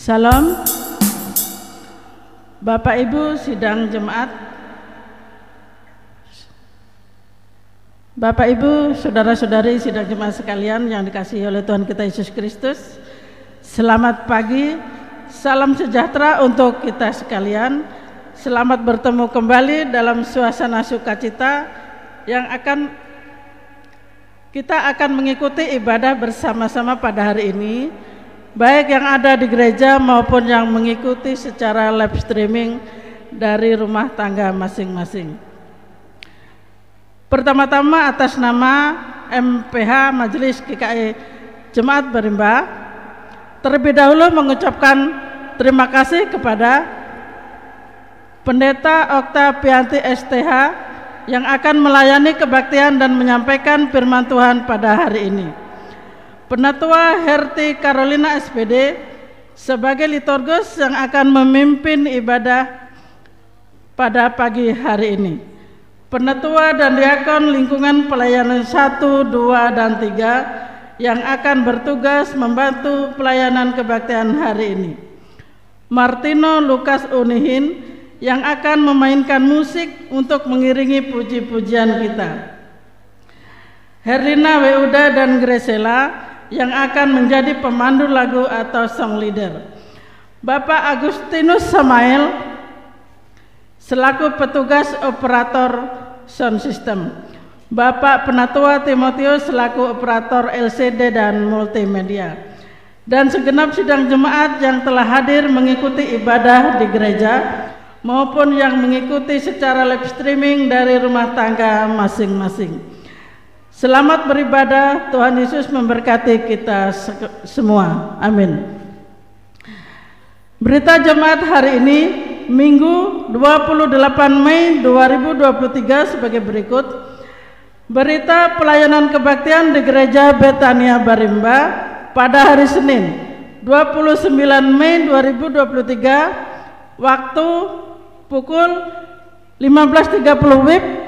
Salam Bapak Ibu sidang jemaat, Bapak Ibu, saudara-saudari sidang jemaat sekalian yang dikasihi oleh Tuhan kita Yesus Kristus. Selamat pagi, salam sejahtera untuk kita sekalian. Selamat bertemu kembali dalam suasana sukacita yang kita akan mengikuti ibadah bersama-sama pada hari ini, baik yang ada di gereja maupun yang mengikuti secara live streaming dari rumah tangga masing-masing. Pertama-tama atas nama MPH Majelis GKI Jemaat Barimba, terlebih dahulu mengucapkan terima kasih kepada Pendeta Oktavianti STH yang akan melayani kebaktian dan menyampaikan firman Tuhan pada hari ini. Penatua Herti Carolina SPD sebagai liturgus yang akan memimpin ibadah pada pagi hari ini. Penatua dan diakon lingkungan pelayanan 1, 2, dan 3 yang akan bertugas membantu pelayanan kebaktian hari ini. Martino Lukas Unihin yang akan memainkan musik untuk mengiringi puji-pujian kita. Herlina Weuda dan Gresela yang akan menjadi pemandu lagu atau song leader. Bapak Agustinus Samael selaku petugas operator sound system. Bapak Penatua Timotius selaku operator LCD dan multimedia. Dan segenap sidang jemaat yang telah hadir mengikuti ibadah di gereja maupun yang mengikuti secara live streaming dari rumah tangga masing-masing. Selamat beribadah, Tuhan Yesus memberkati kita semua. Amin. Berita jemaat hari ini, Minggu 28 Mei 2023 sebagai berikut. Berita pelayanan kebaktian di Gereja Betania Barimba pada hari Senin 29 Mei 2023 waktu pukul 15.30 WIB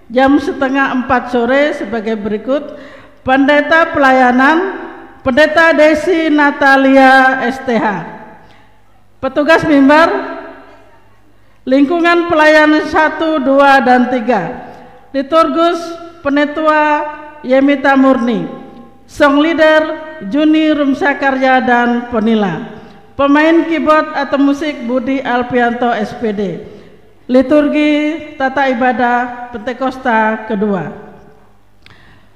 jam setengah 4 sore sebagai berikut. Pendeta pelayanan Pendeta Desi Natalia STH. Petugas mimbar lingkungan pelayanan 1, 2, dan 3. Liturgus Penatua Yemita Murni. Song leader Juni Rumsakarya dan Penila. Pemain keyboard atau musik Budi Alpianto SPD. Liturgi tata ibadah Pentakosta kedua.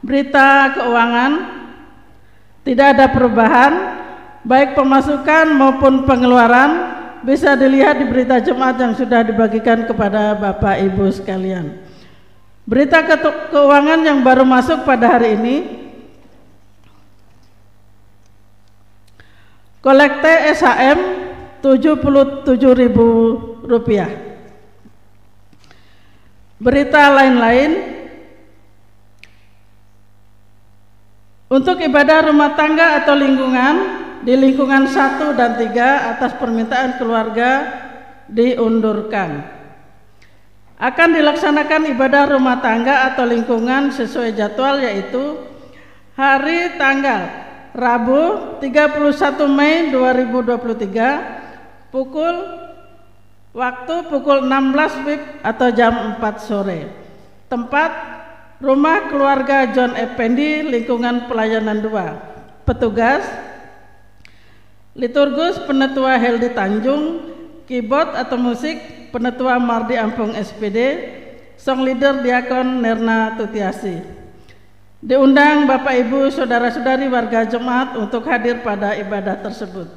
Berita keuangan tidak ada perubahan, baik pemasukan maupun pengeluaran bisa dilihat di berita jemaat yang sudah dibagikan kepada Bapak Ibu sekalian. Berita keuangan yang baru masuk pada hari ini, kolekte SHM Rp77.000. Berita lain-lain, untuk ibadah rumah tangga atau lingkungan di lingkungan 1 dan 3 atas permintaan keluarga diundurkan. Akan dilaksanakan ibadah rumah tangga atau lingkungan sesuai jadwal, yaitu hari tanggal Rabu 31 Mei 2023 waktu pukul 16 WIB atau jam 4 sore. Tempat Rumah Keluarga John Effendi, lingkungan pelayanan 2. Petugas liturgus Penatua Heldi Tanjung, keyboard atau musik Penatua Mardi Ampung SPD, song leader diakon Nerna Tutiasi. Diundang Bapak Ibu, saudara-saudari warga jemaat untuk hadir pada ibadah tersebut.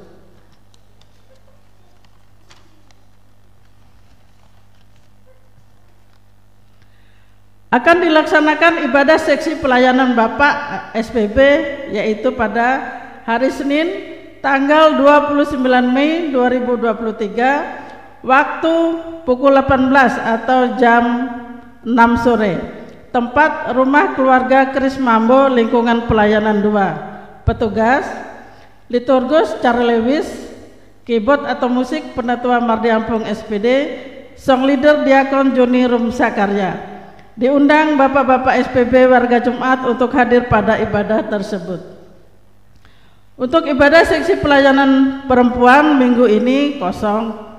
Akan dilaksanakan ibadah seksi pelayanan Bapak SPB, yaitu pada hari Senin tanggal 29 Mei 2023 waktu pukul 18 atau jam 6 sore. Tempat Rumah Keluarga Kris Mambo, lingkungan pelayanan 2. Petugas liturgus Charles Lewis, keyboard atau musik Penatua Mardi Ampung SPD, song leader diakon Juni Rumsakarya. Diundang Bapak-bapak SPB warga Jumat untuk hadir pada ibadah tersebut. Untuk ibadah seksi pelayanan perempuan minggu ini kosong.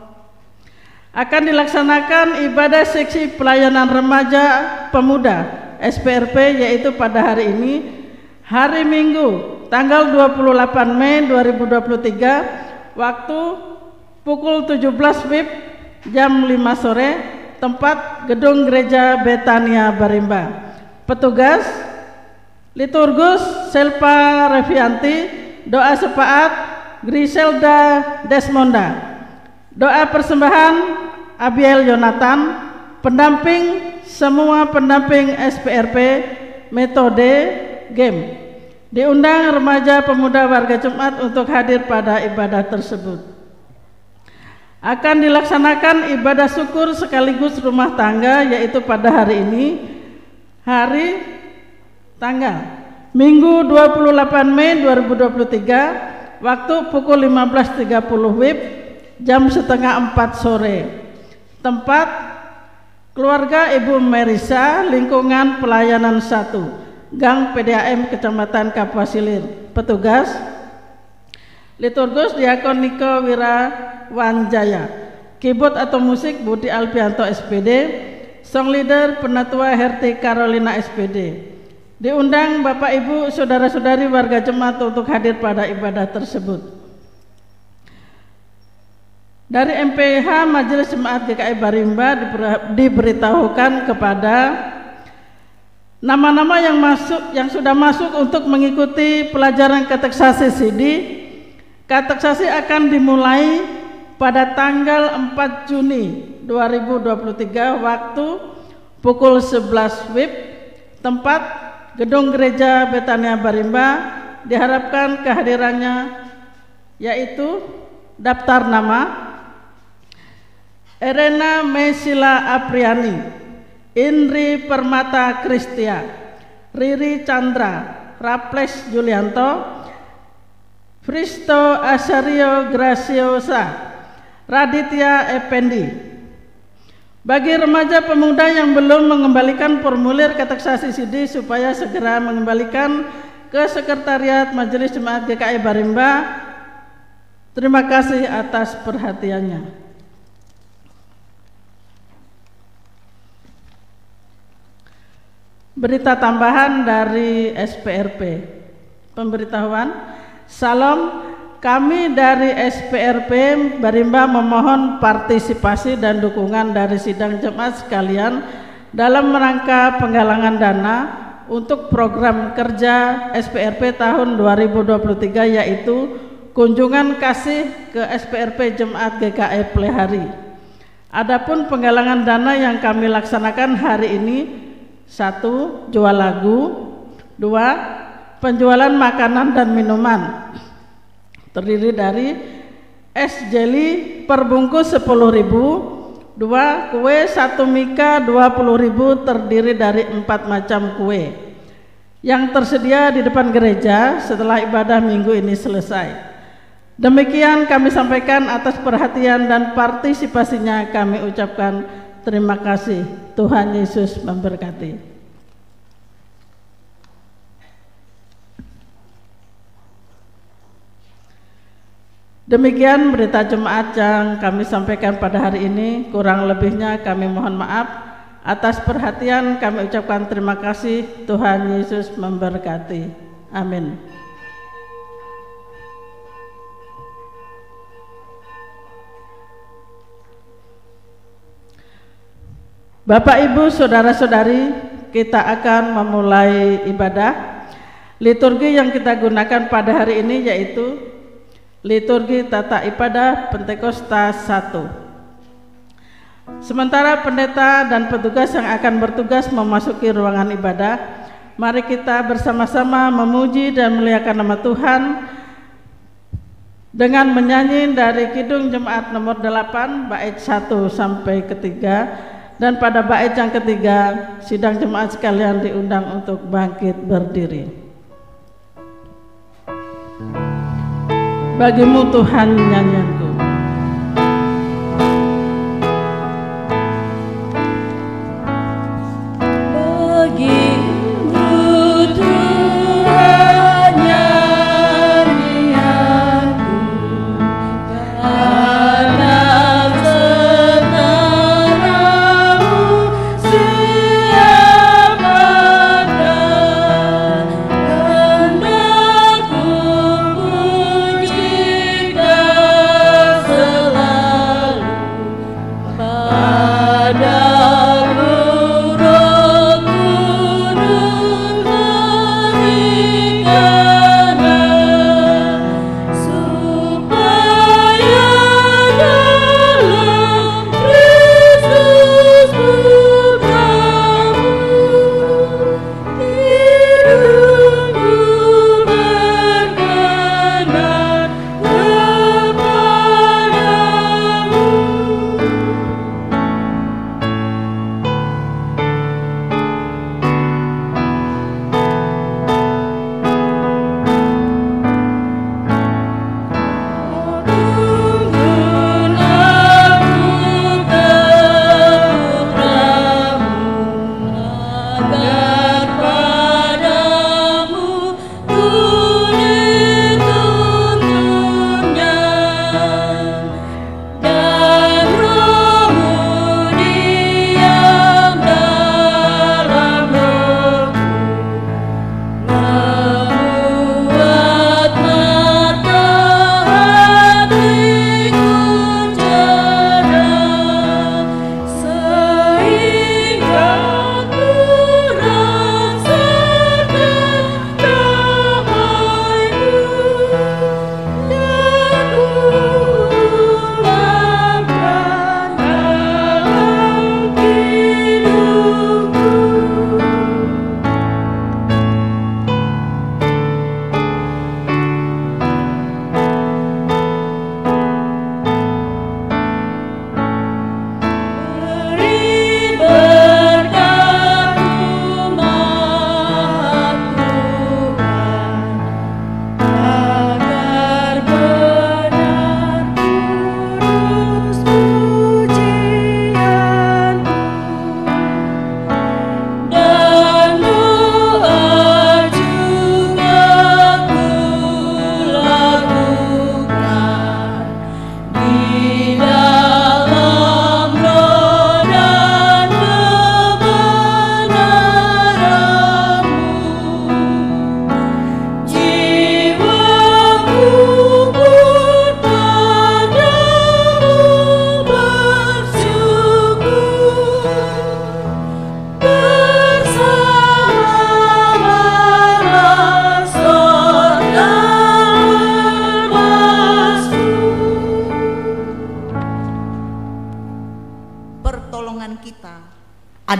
Akan dilaksanakan ibadah seksi pelayanan remaja pemuda SPRP yaitu pada hari ini, hari Minggu tanggal 28 Mei 2023, waktu pukul 17 WIB jam 5 sore, tempat Gedung Gereja Betania Barimba. Petugas liturgus Selpa Revianti, doa sepaat Griselda Desmonda, doa persembahan Abiel Yonatan, pendamping semua pendamping SPRP metode game. Diundang remaja pemuda warga Jumat untuk hadir pada ibadah tersebut. Akan dilaksanakan ibadah syukur sekaligus rumah tangga yaitu pada hari ini, hari tanggal Minggu 28 Mei 2023, waktu pukul 15.30 WIB jam setengah 4 sore. Tempat keluarga Ibu Merisa, lingkungan pelayanan 1, Gang PDAM Kecamatan Kapuasilir. Petugas liturgus Diakon Niko Wirawanjaya, keyboard atau musik Budi Alpianto SPD, song leader Penatua Herti Carolina SPD. Diundang Bapak Ibu saudara-saudari warga Jemaat untuk hadir pada ibadah tersebut. Dari MPH Majelis Jemaat GKI Barimba diberitahukan kepada nama-nama yang sudah masuk untuk mengikuti pelajaran kateksasi CD. Kateksasi akan dimulai pada tanggal 4 Juni 2023, waktu pukul 11 WIB, tempat Gedung Gereja Betania Barimba. Diharapkan kehadirannya yaitu daftar nama Erena Mesila Apriani, Indri Permata Kristia, Riri Chandra, Raples Julianto, Fristo Asario Graciosa, Raditya Effendi. Bagi remaja pemuda yang belum mengembalikan formulir kateksasi CD supaya segera mengembalikan ke Sekretariat Majelis Jemaat GKI Barimba. Terima kasih atas perhatiannya. Berita tambahan dari SPRP. Pemberitahuan. Salam. Kami dari SPRP Barimba memohon partisipasi dan dukungan dari sidang jemaat sekalian dalam rangka penggalangan dana untuk program kerja SPRP tahun 2023, yaitu kunjungan kasih ke SPRP Jemaat GKI Plehari. Adapun penggalangan dana yang kami laksanakan hari ini: 1. Jual lagu, 2. Penjualan makanan dan minuman terdiri dari es jeli perbungkus 10.000, 2. Kue 1 mika 20.000 terdiri dari 4 macam kue yang tersedia di depan gereja setelah ibadah minggu ini selesai. Demikian kami sampaikan. Atas perhatian dan partisipasinya kami ucapkan terima kasih. Tuhan Yesus memberkati. Demikian berita jemaat yang kami sampaikan pada hari ini. Kurang lebihnya kami mohon maaf. Atas perhatian kami ucapkan terima kasih. Tuhan Yesus memberkati. Amin. Bapak, Ibu, saudara-saudari, kita akan memulai ibadah. Liturgi yang kita gunakan pada hari ini yaitu liturgi tata ibadah Pentakosta 1. Sementara pendeta dan petugas yang akan bertugas memasuki ruangan ibadah, mari kita bersama-sama memuji dan memuliakan nama Tuhan dengan menyanyi dari Kidung Jemaat nomor 8 bait 1 sampai ketiga, dan pada bait yang ketiga sidang jemaat sekalian diundang untuk bangkit berdiri. Bagimu Tuhan nyanyianku. Bagimu Tuhan nyanyianku.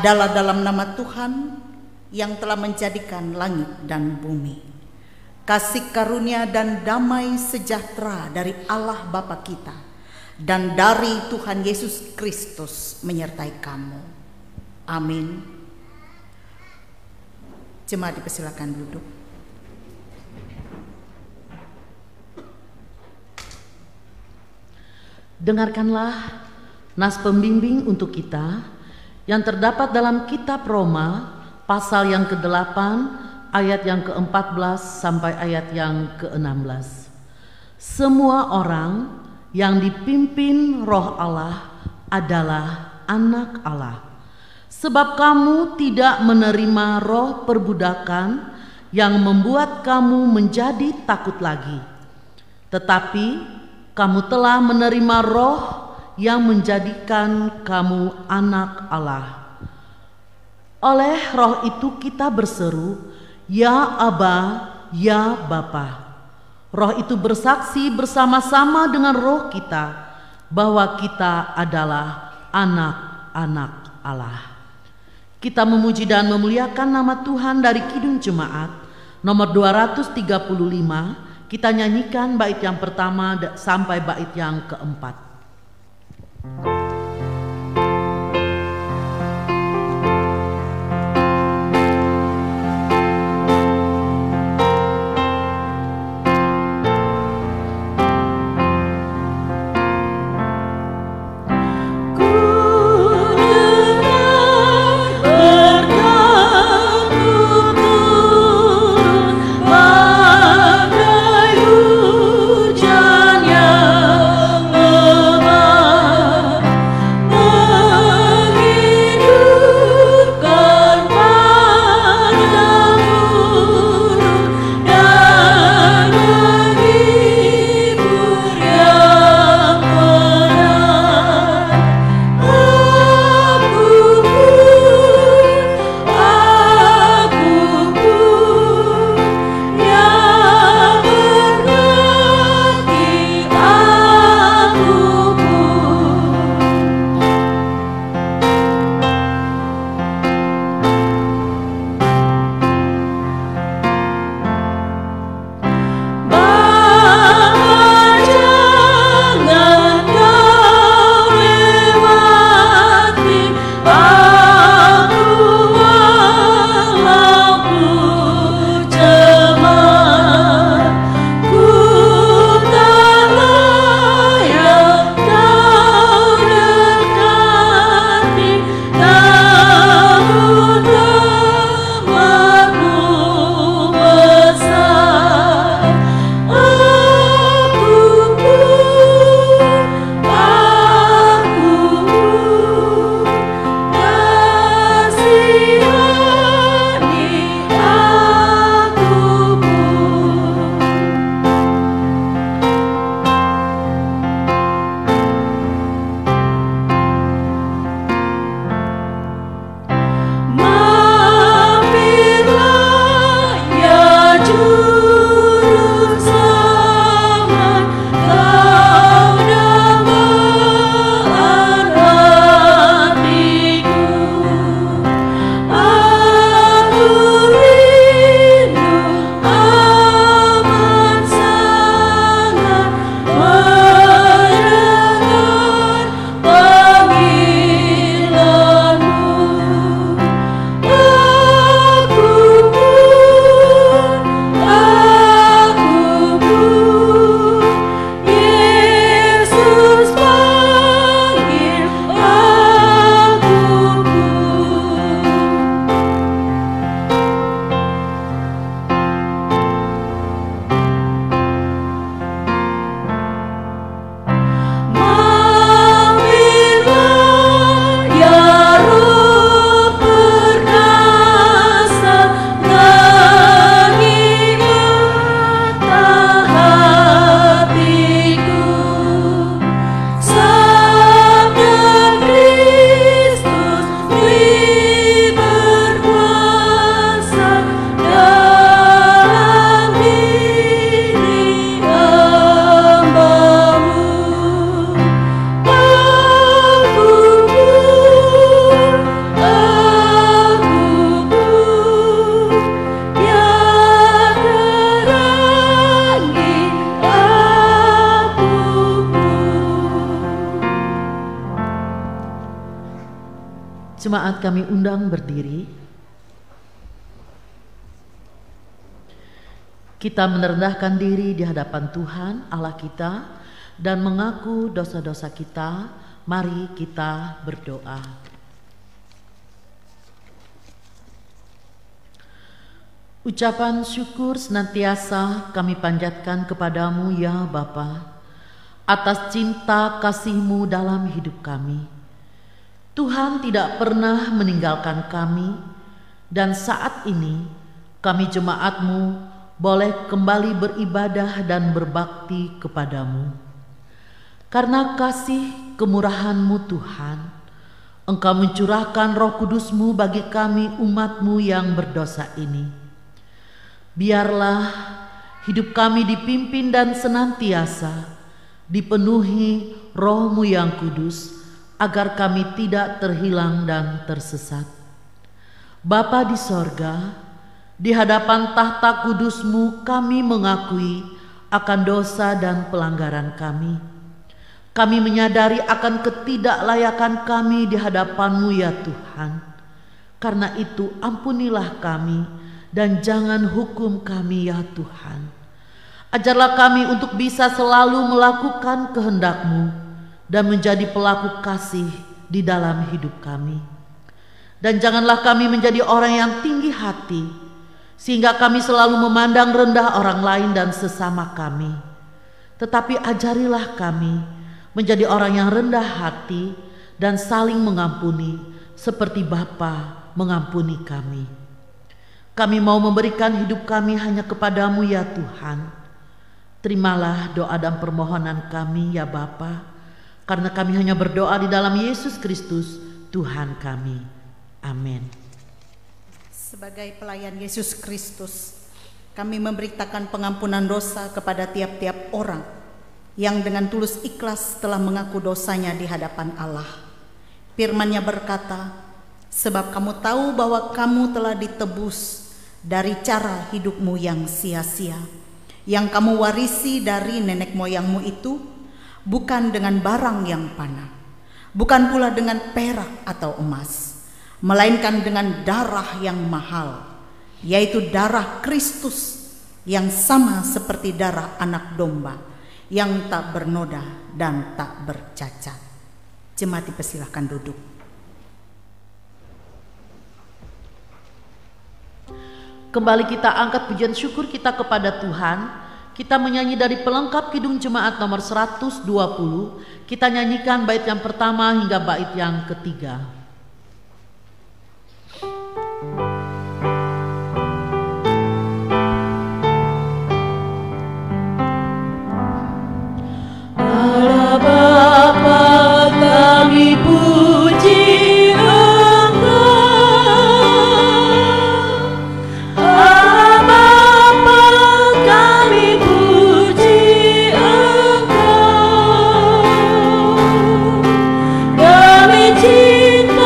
adalah dalam nama Tuhan yang telah menjadikan langit dan bumi. Kasih karunia dan damai sejahtera dari Allah Bapa kita dan dari Tuhan Yesus Kristus menyertai kamu. Amin. Jemaat dipersilakan duduk. Dengarkanlah nas pembimbing untuk kita yang terdapat dalam kitab Roma pasal yang ke-8 ayat yang ke-14 sampai ayat yang ke-16. Semua orang yang dipimpin Roh Allah adalah anak Allah. Sebab kamu tidak menerima roh perbudakan yang membuat kamu menjadi takut lagi, tetapi kamu telah menerima roh yang menjadikan kamu anak Allah. Oleh roh itu kita berseru, Ya Aba, Ya Bapa. Roh itu bersaksi bersama-sama dengan roh kita bahwa kita adalah anak-anak Allah. Kita memuji dan memuliakan nama Tuhan dari Kidung Jemaat nomor 235. Kita nyanyikan bait yang pertama sampai bait yang keempat. Hujan yang Jemaat kami undang berdiri. Kita merendahkan diri di hadapan Tuhan Allah kita dan mengaku dosa-dosa kita. Mari kita berdoa. Ucapan syukur senantiasa kami panjatkan kepadamu ya Bapa, atas cinta kasih-Mu dalam hidup kami. Tuhan tidak pernah meninggalkan kami, dan saat ini kami jemaat-Mu boleh kembali beribadah dan berbakti kepadamu. Karena kasih kemurahan-Mu Tuhan, Engkau mencurahkan Roh Kudus-Mu bagi kami umat-Mu yang berdosa ini. Biarlah hidup kami dipimpin dan senantiasa dipenuhi Roh-Mu yang kudus, agar kami tidak terhilang dan tersesat. Bapa di sorga, di hadapan tahta kudus-Mu kami mengakui akan dosa dan pelanggaran kami. Kami menyadari akan ketidaklayakan kami di hadapan-Mu ya Tuhan. Karena itu ampunilah kami dan jangan hukum kami ya Tuhan. Ajarlah kami untuk bisa selalu melakukan kehendak-Mu dan menjadi pelaku kasih di dalam hidup kami. Dan janganlah kami menjadi orang yang tinggi hati, sehingga kami selalu memandang rendah orang lain dan sesama kami. Tetapi ajarilah kami menjadi orang yang rendah hati dan saling mengampuni seperti Bapa mengampuni kami. Kami mau memberikan hidup kami hanya kepadamu ya Tuhan. Terimalah doa dan permohonan kami ya Bapa, karena kami hanya berdoa di dalam Yesus Kristus Tuhan kami. Amin. Sebagai pelayan Yesus Kristus, kami memberitakan pengampunan dosa kepada tiap-tiap orang yang dengan tulus ikhlas telah mengaku dosanya di hadapan Allah. Firman-Nya berkata, sebab kamu tahu bahwa kamu telah ditebus dari cara hidupmu yang sia-sia, yang kamu warisi dari nenek moyangmu itu, bukan dengan barang yang fana, bukan pula dengan perak atau emas, melainkan dengan darah yang mahal, yaitu darah Kristus, yang sama seperti darah anak domba, yang tak bernoda dan tak bercacat. Jemaat dipersilahkan duduk. Kembali kita angkat pujian syukur kita kepada Tuhan. Kita menyanyi dari pelengkap Kidung Jemaat nomor 120. Kita nyanyikan bait yang pertama hingga bait yang ketiga. Allah Bapa kami puji cinta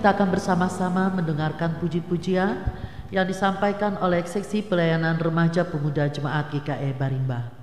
kita akan bersama-sama mendengarkan puji-pujian yang disampaikan oleh Seksi Pelayanan Remaja Pemuda Jemaat GKI Barimba.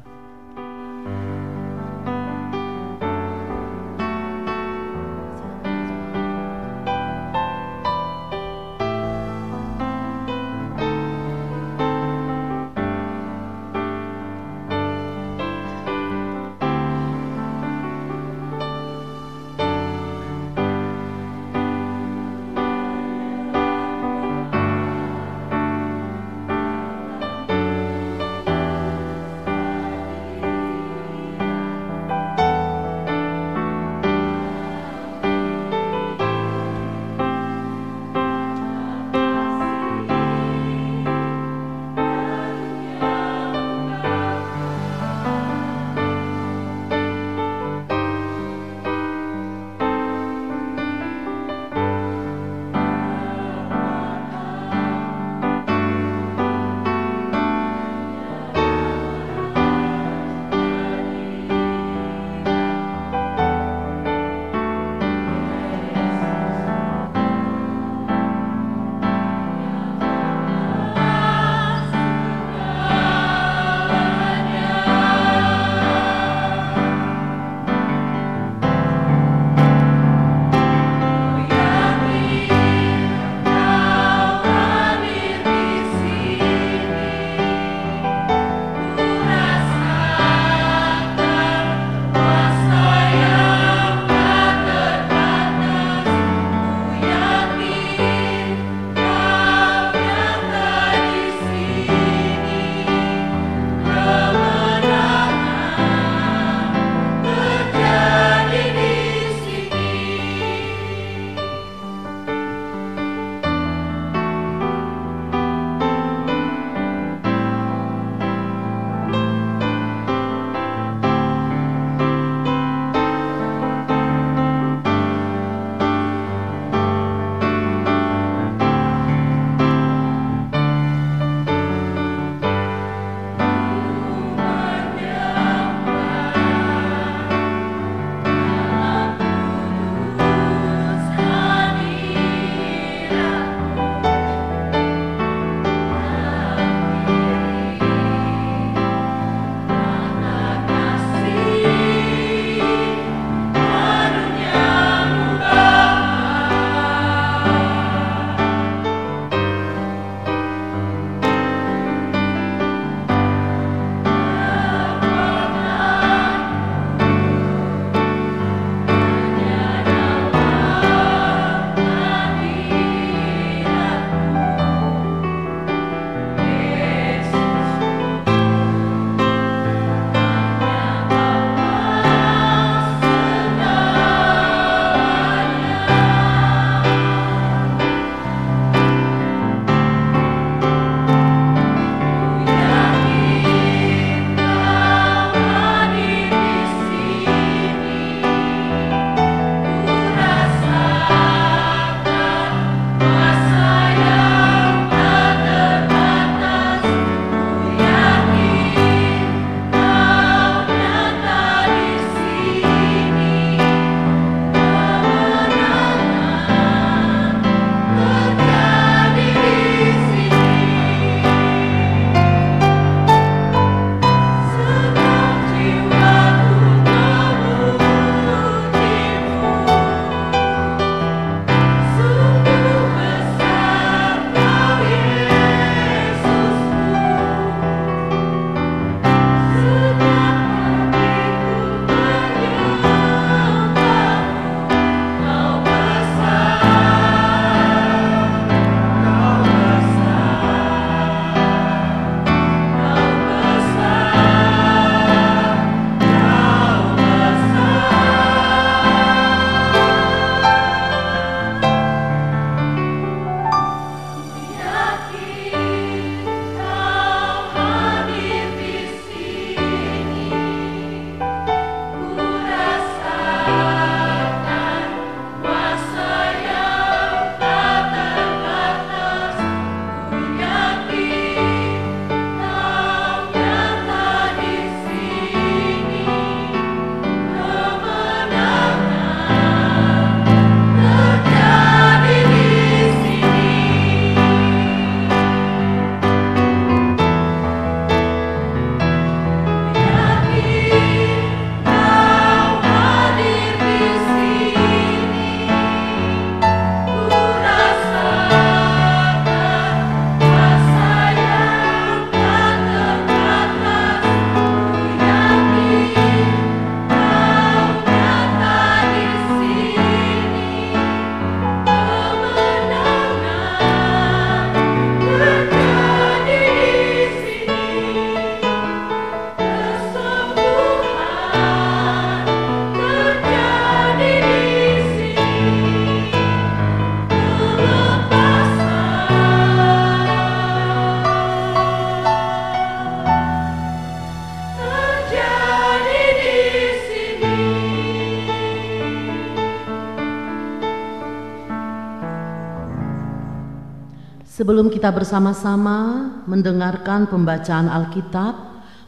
Sebelum kita bersama-sama mendengarkan pembacaan Alkitab,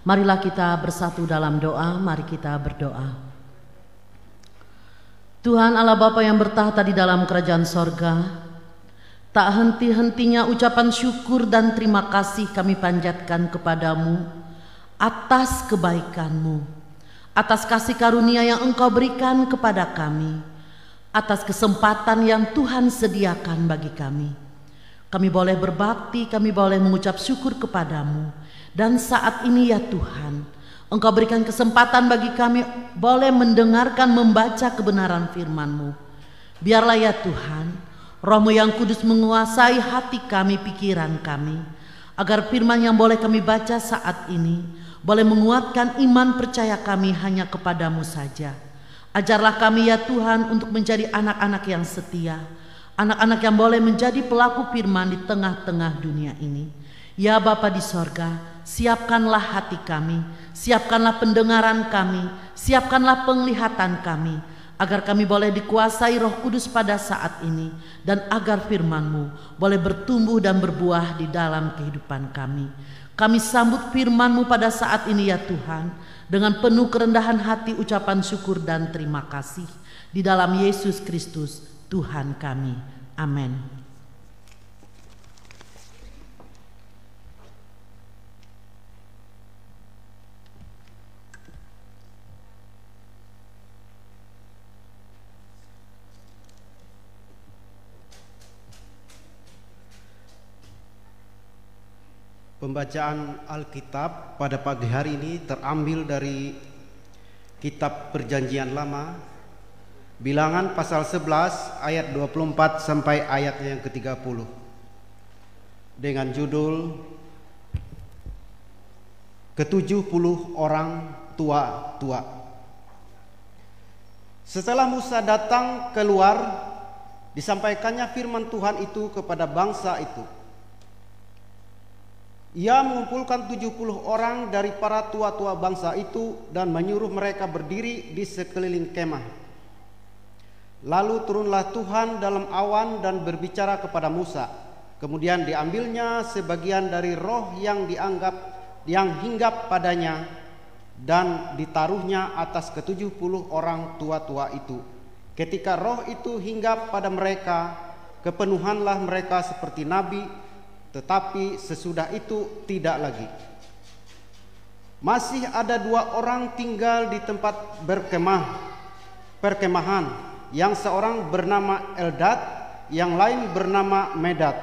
marilah kita bersatu dalam doa. Mari kita berdoa. Tuhan Allah Bapa yang bertahta di dalam kerajaan sorga, tak henti-hentinya ucapan syukur dan terima kasih kami panjatkan kepadamu atas kebaikan-Mu, atas kasih karunia yang Engkau berikan kepada kami, atas kesempatan yang Tuhan sediakan bagi kami. Kami boleh berbakti, kami boleh mengucap syukur kepadamu. Dan saat ini ya Tuhan, Engkau berikan kesempatan bagi kami boleh mendengarkan, membaca kebenaran firman-Mu. Biarlah ya Tuhan, Roh-Mu yang kudus menguasai hati kami, pikiran kami, agar firman yang boleh kami baca saat ini boleh menguatkan iman percaya kami hanya kepadamu saja. Ajarlah kami ya Tuhan untuk menjadi anak-anak yang setia, anak-anak yang boleh menjadi pelaku firman di tengah-tengah dunia ini. Ya Bapa di sorga, siapkanlah hati kami, siapkanlah pendengaran kami, siapkanlah penglihatan kami, agar kami boleh dikuasai Roh Kudus pada saat ini, dan agar firman-Mu boleh bertumbuh dan berbuah di dalam kehidupan kami. Kami sambut firman-Mu pada saat ini ya Tuhan, dengan penuh kerendahan hati, ucapan syukur dan terima kasih. Di dalam Yesus Kristus, Tuhan kami. Amin. Pembacaan Alkitab pada pagi hari ini terambil dari Kitab Perjanjian Lama, Bilangan pasal 11 ayat 24 sampai ayat yang ke-30, dengan judul ke-70 orang tua-tua. Setelah Musa datang keluar, disampaikannya firman Tuhan itu kepada bangsa itu. Ia mengumpulkan 70 orang dari para tua-tua bangsa itu dan menyuruh mereka berdiri di sekeliling kemah. Lalu turunlah Tuhan dalam awan dan berbicara kepada Musa. Kemudian diambilnya sebagian dari roh yang hinggap padanya dan ditaruhnya atas ke-70 orang tua-tua itu. Ketika roh itu hinggap pada mereka, kepenuhanlah mereka seperti nabi. Tetapi sesudah itu tidak lagi. Masih ada 2 orang tinggal di tempat perkemahan, yang seorang bernama Eldad, yang lain bernama Medad.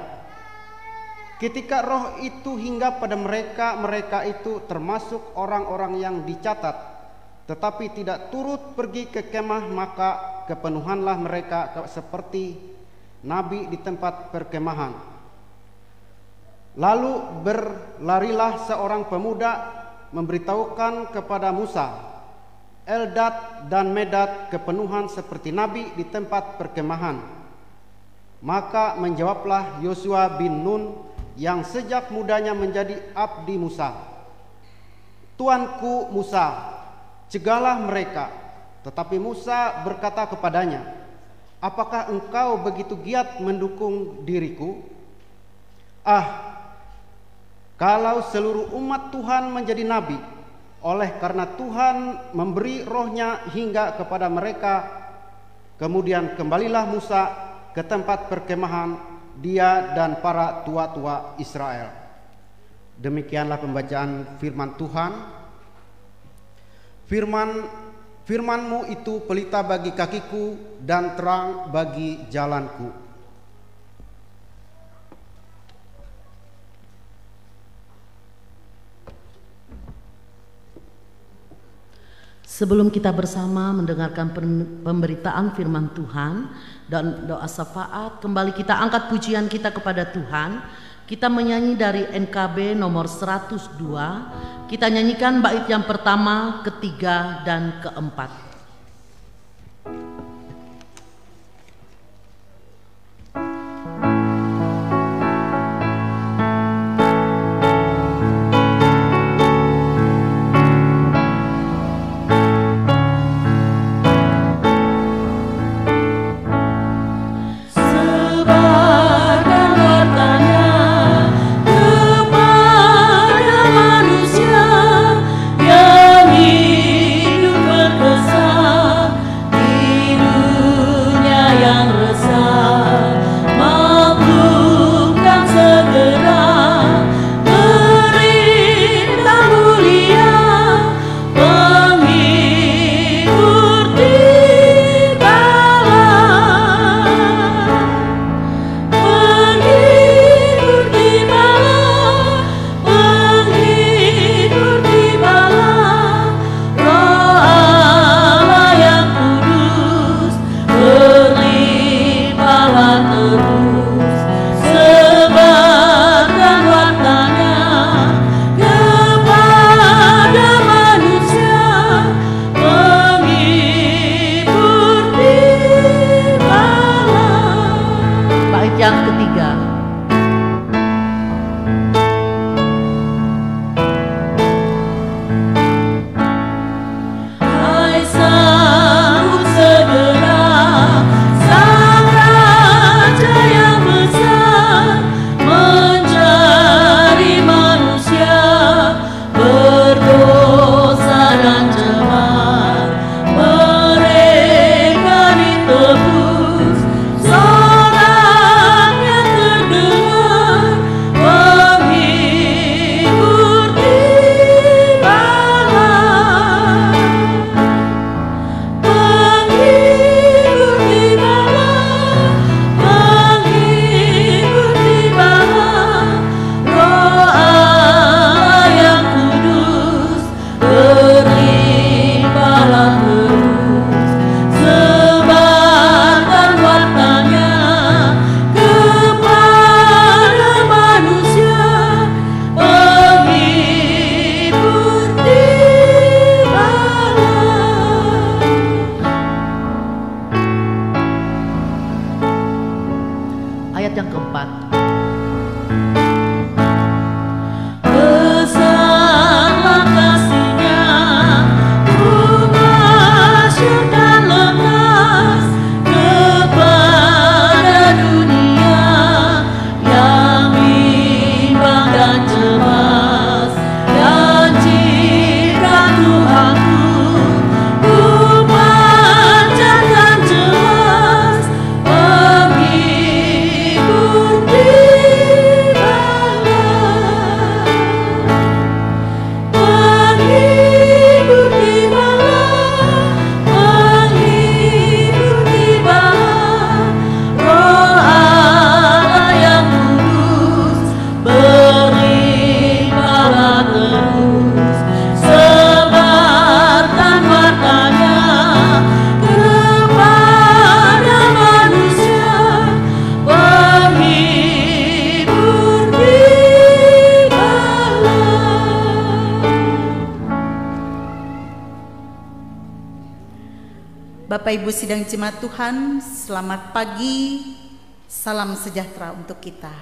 Ketika roh itu hinggap pada mereka, mereka itu termasuk orang-orang yang dicatat, tetapi tidak turut pergi ke kemah, maka kepenuhanlah mereka seperti nabi di tempat perkemahan. Lalu berlarilah seorang pemuda memberitahukan kepada Musa, Eldad dan Medad kepenuhan seperti nabi di tempat perkemahan. Maka menjawablah Yosua bin Nun yang sejak mudanya menjadi abdi Musa, Tuanku Musa, cegahlah mereka. Tetapi Musa berkata kepadanya, apakah engkau begitu giat mendukung diriku? Kalau seluruh umat Tuhan menjadi nabi, oleh karena Tuhan memberi rohnya hingga kepada mereka. Kemudian kembalilah Musa ke tempat perkemahan, dia dan para tua-tua Israel. Demikianlah pembacaan firman Tuhan. Firman-Mu itu pelita bagi kakiku dan terang bagi jalanku. Sebelum kita bersama mendengarkan pemberitaan firman Tuhan dan doa syafaat, kembali kita angkat pujian kita kepada Tuhan. Kita menyanyi dari NKB nomor 102. Kita nyanyikan bait yang pertama, ketiga, dan keempat. Sebarkan wartanya bergembala terus, sebarkan wartanya kepada manusia, menghibur di malam. Bait yang ketiga. Ayat yang keempat. Besarlah kasih-Nya, masyhur dan lekas kepada dunia yang bimbang dan cemas. Dan jika Tuhanku, ku panjatkan jelas, menghibur di malam, menghibur di malam, menghibur di malam. Roh Allah yang kudus bergembala terus, sebarkan wartanya kepada manusia, menghibur di malam. Bapak Ibu sidang jemaat Tuhan, selamat pagi, salam sejahtera untuk kita.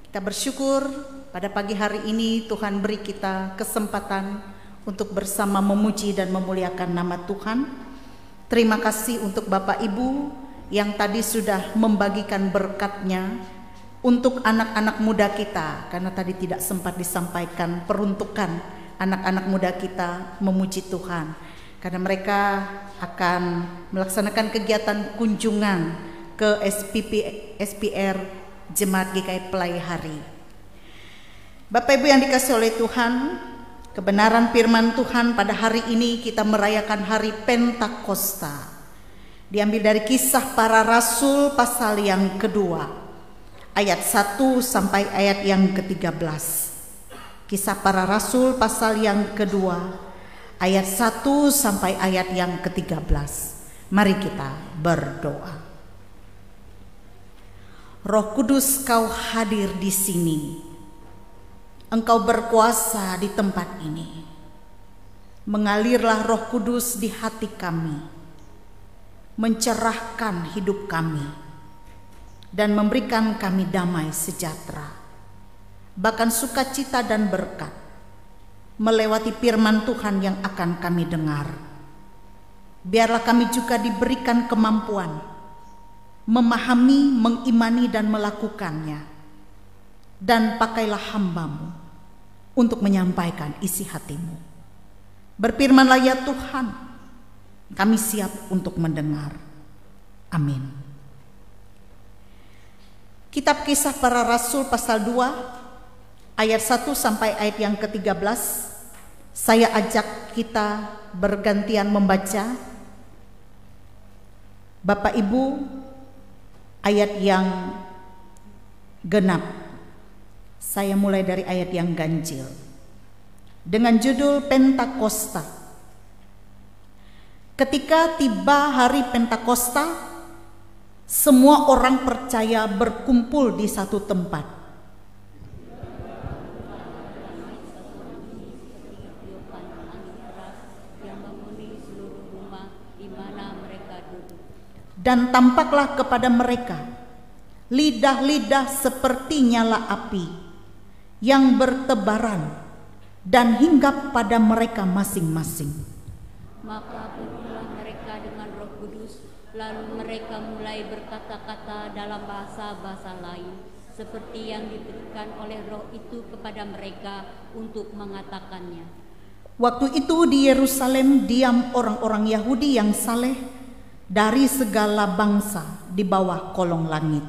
Kita bersyukur pada pagi hari ini Tuhan beri kita kesempatan untuk bersama memuji dan memuliakan nama Tuhan. Terima kasih untuk Bapak Ibu yang tadi sudah membagikan berkat-Nya untuk anak-anak muda kita, karena tadi tidak sempat disampaikan peruntukan anak-anak muda kita memuji Tuhan, karena mereka akan melaksanakan kegiatan kunjungan ke SPR Jemaat GKI Pelai Hari. Bapak Ibu yang dikasihi oleh Tuhan, kebenaran firman Tuhan pada hari ini kita merayakan hari Pentakosta. Diambil dari Kisah Para Rasul pasal yang kedua, ayat 1 sampai ayat yang ke-13. Kisah Para Rasul pasal yang kedua, ayat 1 sampai ayat yang ke-13. Mari kita berdoa. Roh Kudus, Kau hadir di sini. Engkau berkuasa di tempat ini. Mengalirlah Roh Kudus di hati kami, mencerahkan hidup kami, dan memberikan kami damai sejahtera, bahkan sukacita dan berkat, melewati firman Tuhan yang akan kami dengar. Biarlah kami juga diberikan kemampuan memahami, mengimani, dan melakukannya. Dan pakailah hamba-Mu untuk menyampaikan isi hati-Mu. Berfirmanlah ya Tuhan, kami siap untuk mendengar. Amin. Kitab Kisah Para Rasul pasal 2 ayat 1 sampai ayat yang ke-13. Saya ajak kita bergantian membaca. Bapak Ibu, ayat yang genap. Saya mulai dari ayat yang ganjil dengan judul Pentakosta. Ketika tiba hari Pentakosta, Semua orang percaya berkumpul di satu tempat. Dan tampaklah kepada mereka lidah-lidah seperti nyala api yang bertebaran dan hinggap pada mereka masing-masing. Maka penuhlah mereka dengan Roh Kudus, lalu mereka mulai berkata-kata dalam bahasa-bahasa lain, seperti yang diberikan oleh Roh itu kepada mereka untuk mengatakannya. Waktu itu di Yerusalem diam orang-orang Yahudi yang saleh dari segala bangsa di bawah kolong langit.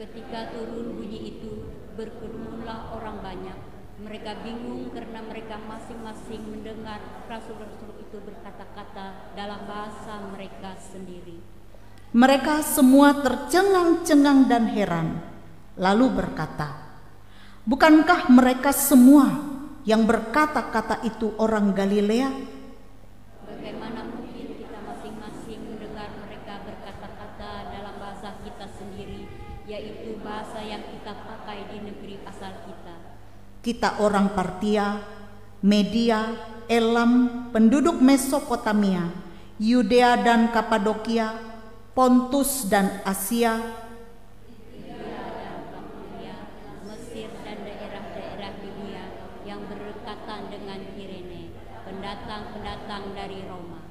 Ketika turun bunyi itu, berkerumunlah orang banyak. Mereka bingung karena mereka masing-masing mendengar rasul-rasul itu berkata-kata dalam bahasa mereka sendiri. Mereka semua tercengang-cengang dan heran, lalu berkata, "Bukankah mereka semua yang berkata-kata itu orang Galilea? Bagaimana mungkin kita masing-masing mendengar mereka berkata-kata dalam bahasa kita sendiri, yaitu bahasa yang kita pakai di negeri asal kita? Kita orang Partia, Media, Elam, penduduk Mesopotamia, Yudea dan Kapadokia, Pontus dan Asia, Mesir dan daerah-daerah dunia yang berdekatan dengan Kirene, pendatang-pendatang dari Roma.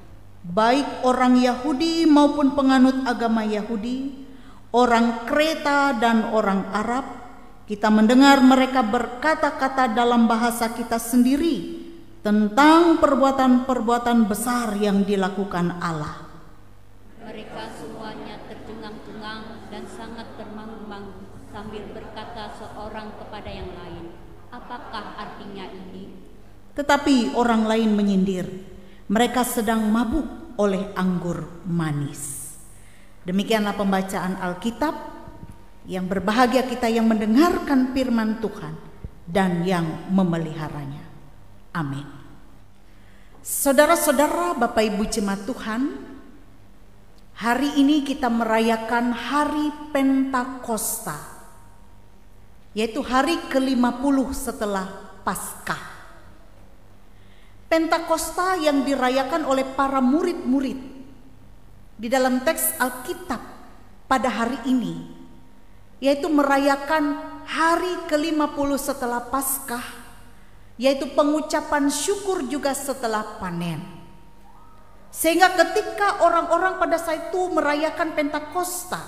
Baik orang Yahudi maupun penganut agama Yahudi, orang Kreta dan orang Arab, kita mendengar mereka berkata-kata dalam bahasa kita sendiri tentang perbuatan-perbuatan besar yang dilakukan Allah. Mereka semuanya tercengang-cengang dan sangat termangu-mangu sambil berkata seorang kepada yang lain, "Apakah artinya ini?" Tetapi orang lain menyindir, mereka sedang mabuk oleh anggur manis. Demikianlah pembacaan Alkitab. Yang berbahagia kita yang mendengarkan firman Tuhan dan yang memeliharanya. Amin. Saudara-saudara, Bapak Ibu jemaat Tuhan, hari ini kita merayakan hari Pentakosta, yaitu hari ke-50 setelah Paskah. Pentakosta yang dirayakan oleh para murid-murid di dalam teks Alkitab pada hari ini, yaitu merayakan hari ke-50 setelah Paskah, yaitu pengucapan syukur juga setelah panen. Sehingga ketika orang-orang pada saat itu merayakan Pentakosta,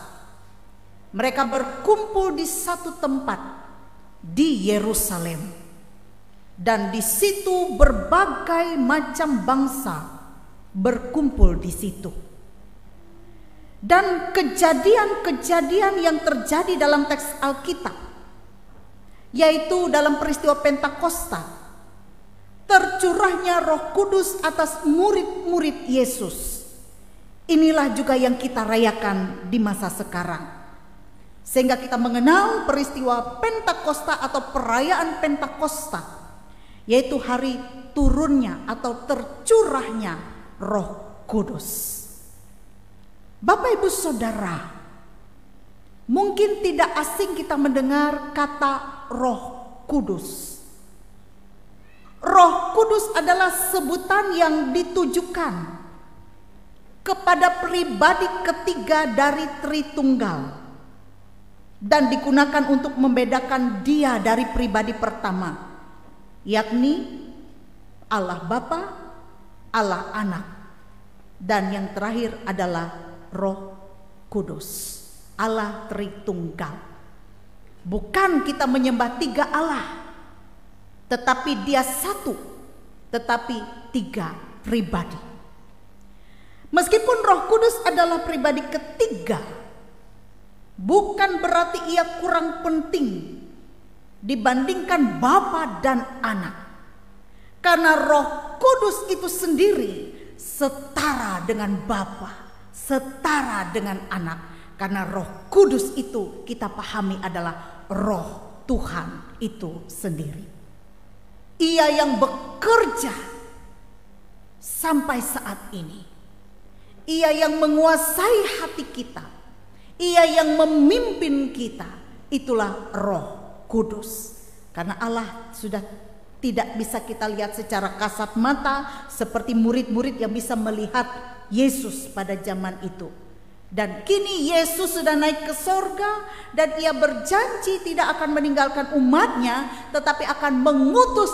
mereka berkumpul di satu tempat di Yerusalem, dan di situ berbagai macam bangsa berkumpul di situ. Dan kejadian-kejadian yang terjadi dalam teks Alkitab, yaitu dalam peristiwa Pentakosta, tercurahnya Roh Kudus atas murid-murid Yesus. Inilah juga yang kita rayakan di masa sekarang. Sehingga kita mengenal peristiwa Pentakosta atau perayaan Pentakosta, yaitu hari turunnya atau tercurahnya Roh Kudus. Bapak Ibu Saudara, mungkin tidak asing kita mendengar kata Roh Kudus. Roh Kudus adalah sebutan yang ditujukan kepada pribadi ketiga dari Tritunggal dan digunakan untuk membedakan dia dari pribadi pertama, yakni Allah Bapa, Allah Anak, dan yang terakhir adalah Roh Kudus, Allah Tritunggal. Bukan kita menyembah tiga Allah, tetapi dia satu, tetapi tiga pribadi. Meskipun Roh Kudus adalah pribadi ketiga, bukan berarti ia kurang penting dibandingkan Bapa dan Anak. Karena Roh Kudus itu sendiri setara dengan Bapa, setara dengan Anak. Karena Roh Kudus itu kita pahami adalah Roh Tuhan itu sendiri. Ia yang bekerja sampai saat ini. Ia yang menguasai hati kita. Ia yang memimpin kita, itulah Roh Kudus. Karena Allah sudah tidak bisa kita lihat secara kasat mata seperti murid-murid yang bisa melihat Yesus pada zaman itu. Dan kini Yesus sudah naik ke sorga, dan ia berjanji tidak akan meninggalkan umatnya, tetapi akan mengutus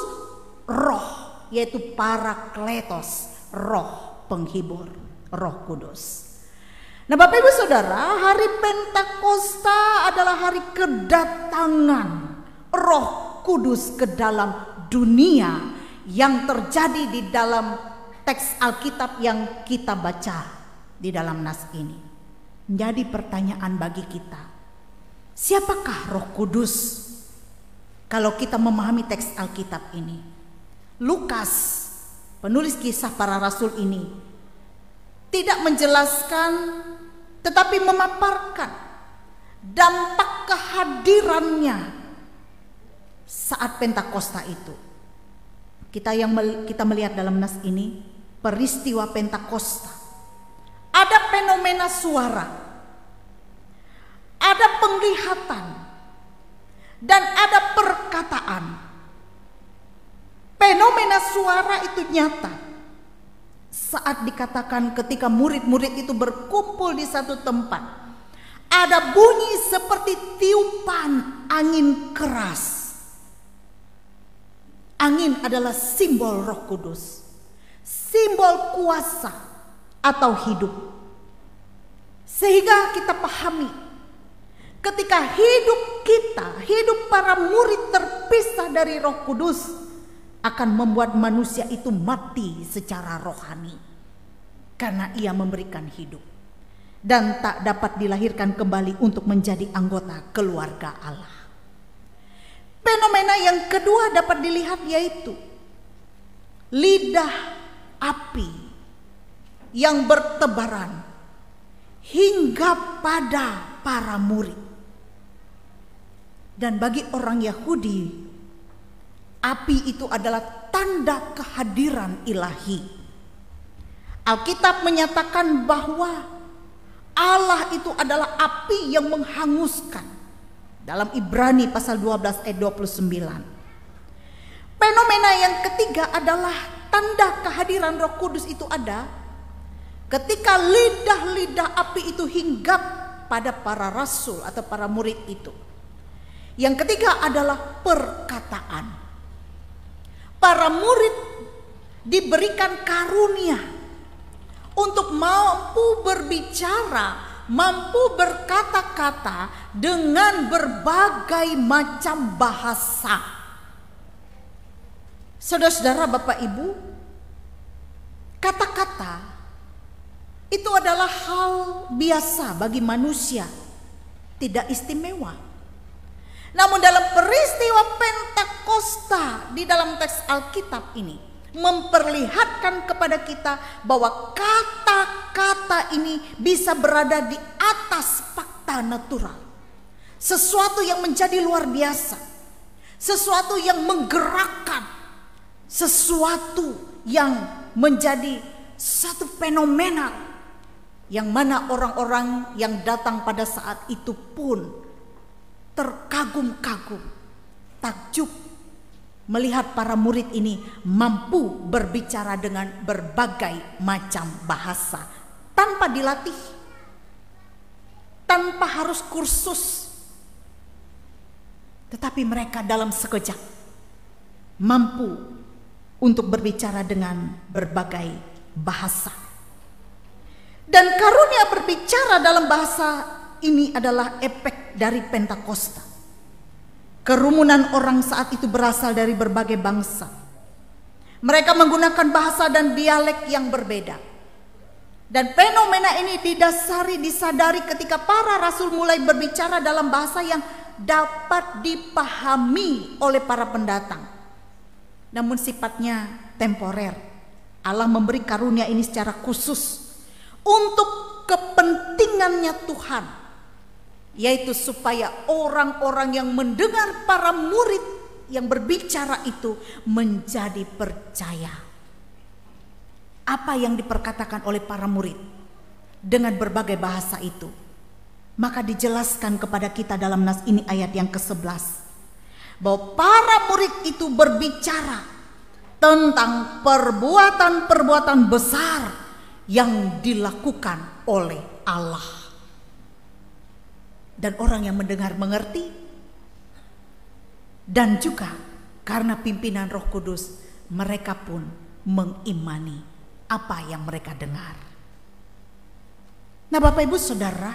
Roh, yaitu Parakletos, Roh penghibur, Roh Kudus. Nah, Bapak Ibu Saudara, hari Pentakosta adalah hari kedatangan Roh Kudus ke dalam dunia yang terjadi di dalam teks Alkitab yang kita baca di dalam nas ini. Menjadi pertanyaan bagi kita, siapakah Roh Kudus? Kalau kita memahami teks Alkitab ini, Lukas, penulis Kisah Para Rasul ini, tidak menjelaskan tetapi memaparkan dampak kehadirannya saat Pentakosta itu. Kita melihat dalam nas ini peristiwa Pentakosta. Ada fenomena suara, ada penglihatan, dan ada perkataan. Fenomena suara itu nyata saat dikatakan ketika murid-murid itu berkumpul di satu tempat, ada bunyi seperti tiupan angin keras. Angin adalah simbol Roh Kudus, simbol kuasa atau hidup. Sehingga kita pahami, ketika hidup para murid terpisah dari Roh Kudus, akan membuat manusia itu mati secara rohani, karena ia memberikan hidup dan tak dapat dilahirkan kembali untuk menjadi anggota keluarga Allah. Fenomena yang kedua dapat dilihat, yaitu lidah api yang bertebaran hingga pada para murid. Dan bagi orang Yahudi, api itu adalah tanda kehadiran ilahi. Alkitab menyatakan bahwa Allah itu adalah api yang menghanguskan. Dalam Ibrani pasal 12 ayat 29. Fenomena yang ketiga adalah tanda kehadiran Roh Kudus itu ada ketika lidah-lidah api itu hinggap pada para rasul atau para murid itu. Yang ketiga adalah perkataan. Para murid diberikan karunia untuk mampu berbicara, mampu berkata-kata dengan berbagai macam bahasa. Saudara-saudara, Bapak Ibu, kata-kata itu adalah hal biasa bagi manusia, tidak istimewa. Namun dalam peristiwa Pentakosta di dalam teks Alkitab ini memperlihatkan kepada kita bahwa kata-kata ini bisa berada di atas fakta natural. Sesuatu yang menjadi luar biasa, sesuatu yang menggerakkan, sesuatu yang menjadi satu fenomenal, yang mana orang-orang yang datang pada saat itu pun terkagum-kagum, takjub melihat para murid ini mampu berbicara dengan berbagai macam bahasa tanpa dilatih, tanpa harus kursus, tetapi mereka dalam sekejap mampu untuk berbicara dengan berbagai bahasa. Dan karunia berbicara dalam bahasa ini adalah efek dari Pentakosta. Kerumunan orang saat itu berasal dari berbagai bangsa. Mereka menggunakan bahasa dan dialek yang berbeda. Dan fenomena ini disadari ketika para rasul mulai berbicara dalam bahasa yang dapat dipahami oleh para pendatang. Namun sifatnya temporer. Allah memberi karunia ini secara khusus untuk kepentingannya Tuhan, yaitu supaya orang-orang yang mendengar para murid yang berbicara itu menjadi percaya. Apa yang diperkatakan oleh para murid dengan berbagai bahasa itu Maka dijelaskan kepada kita dalam nas ini ayat yang ke-11 bahwa para murid itu berbicara tentang perbuatan-perbuatan besar yang dilakukan oleh Allah. Dan orang yang mendengar mengerti, dan juga karena pimpinan Roh Kudus, mereka pun mengimani apa yang mereka dengar. Nah, Bapak Ibu Saudara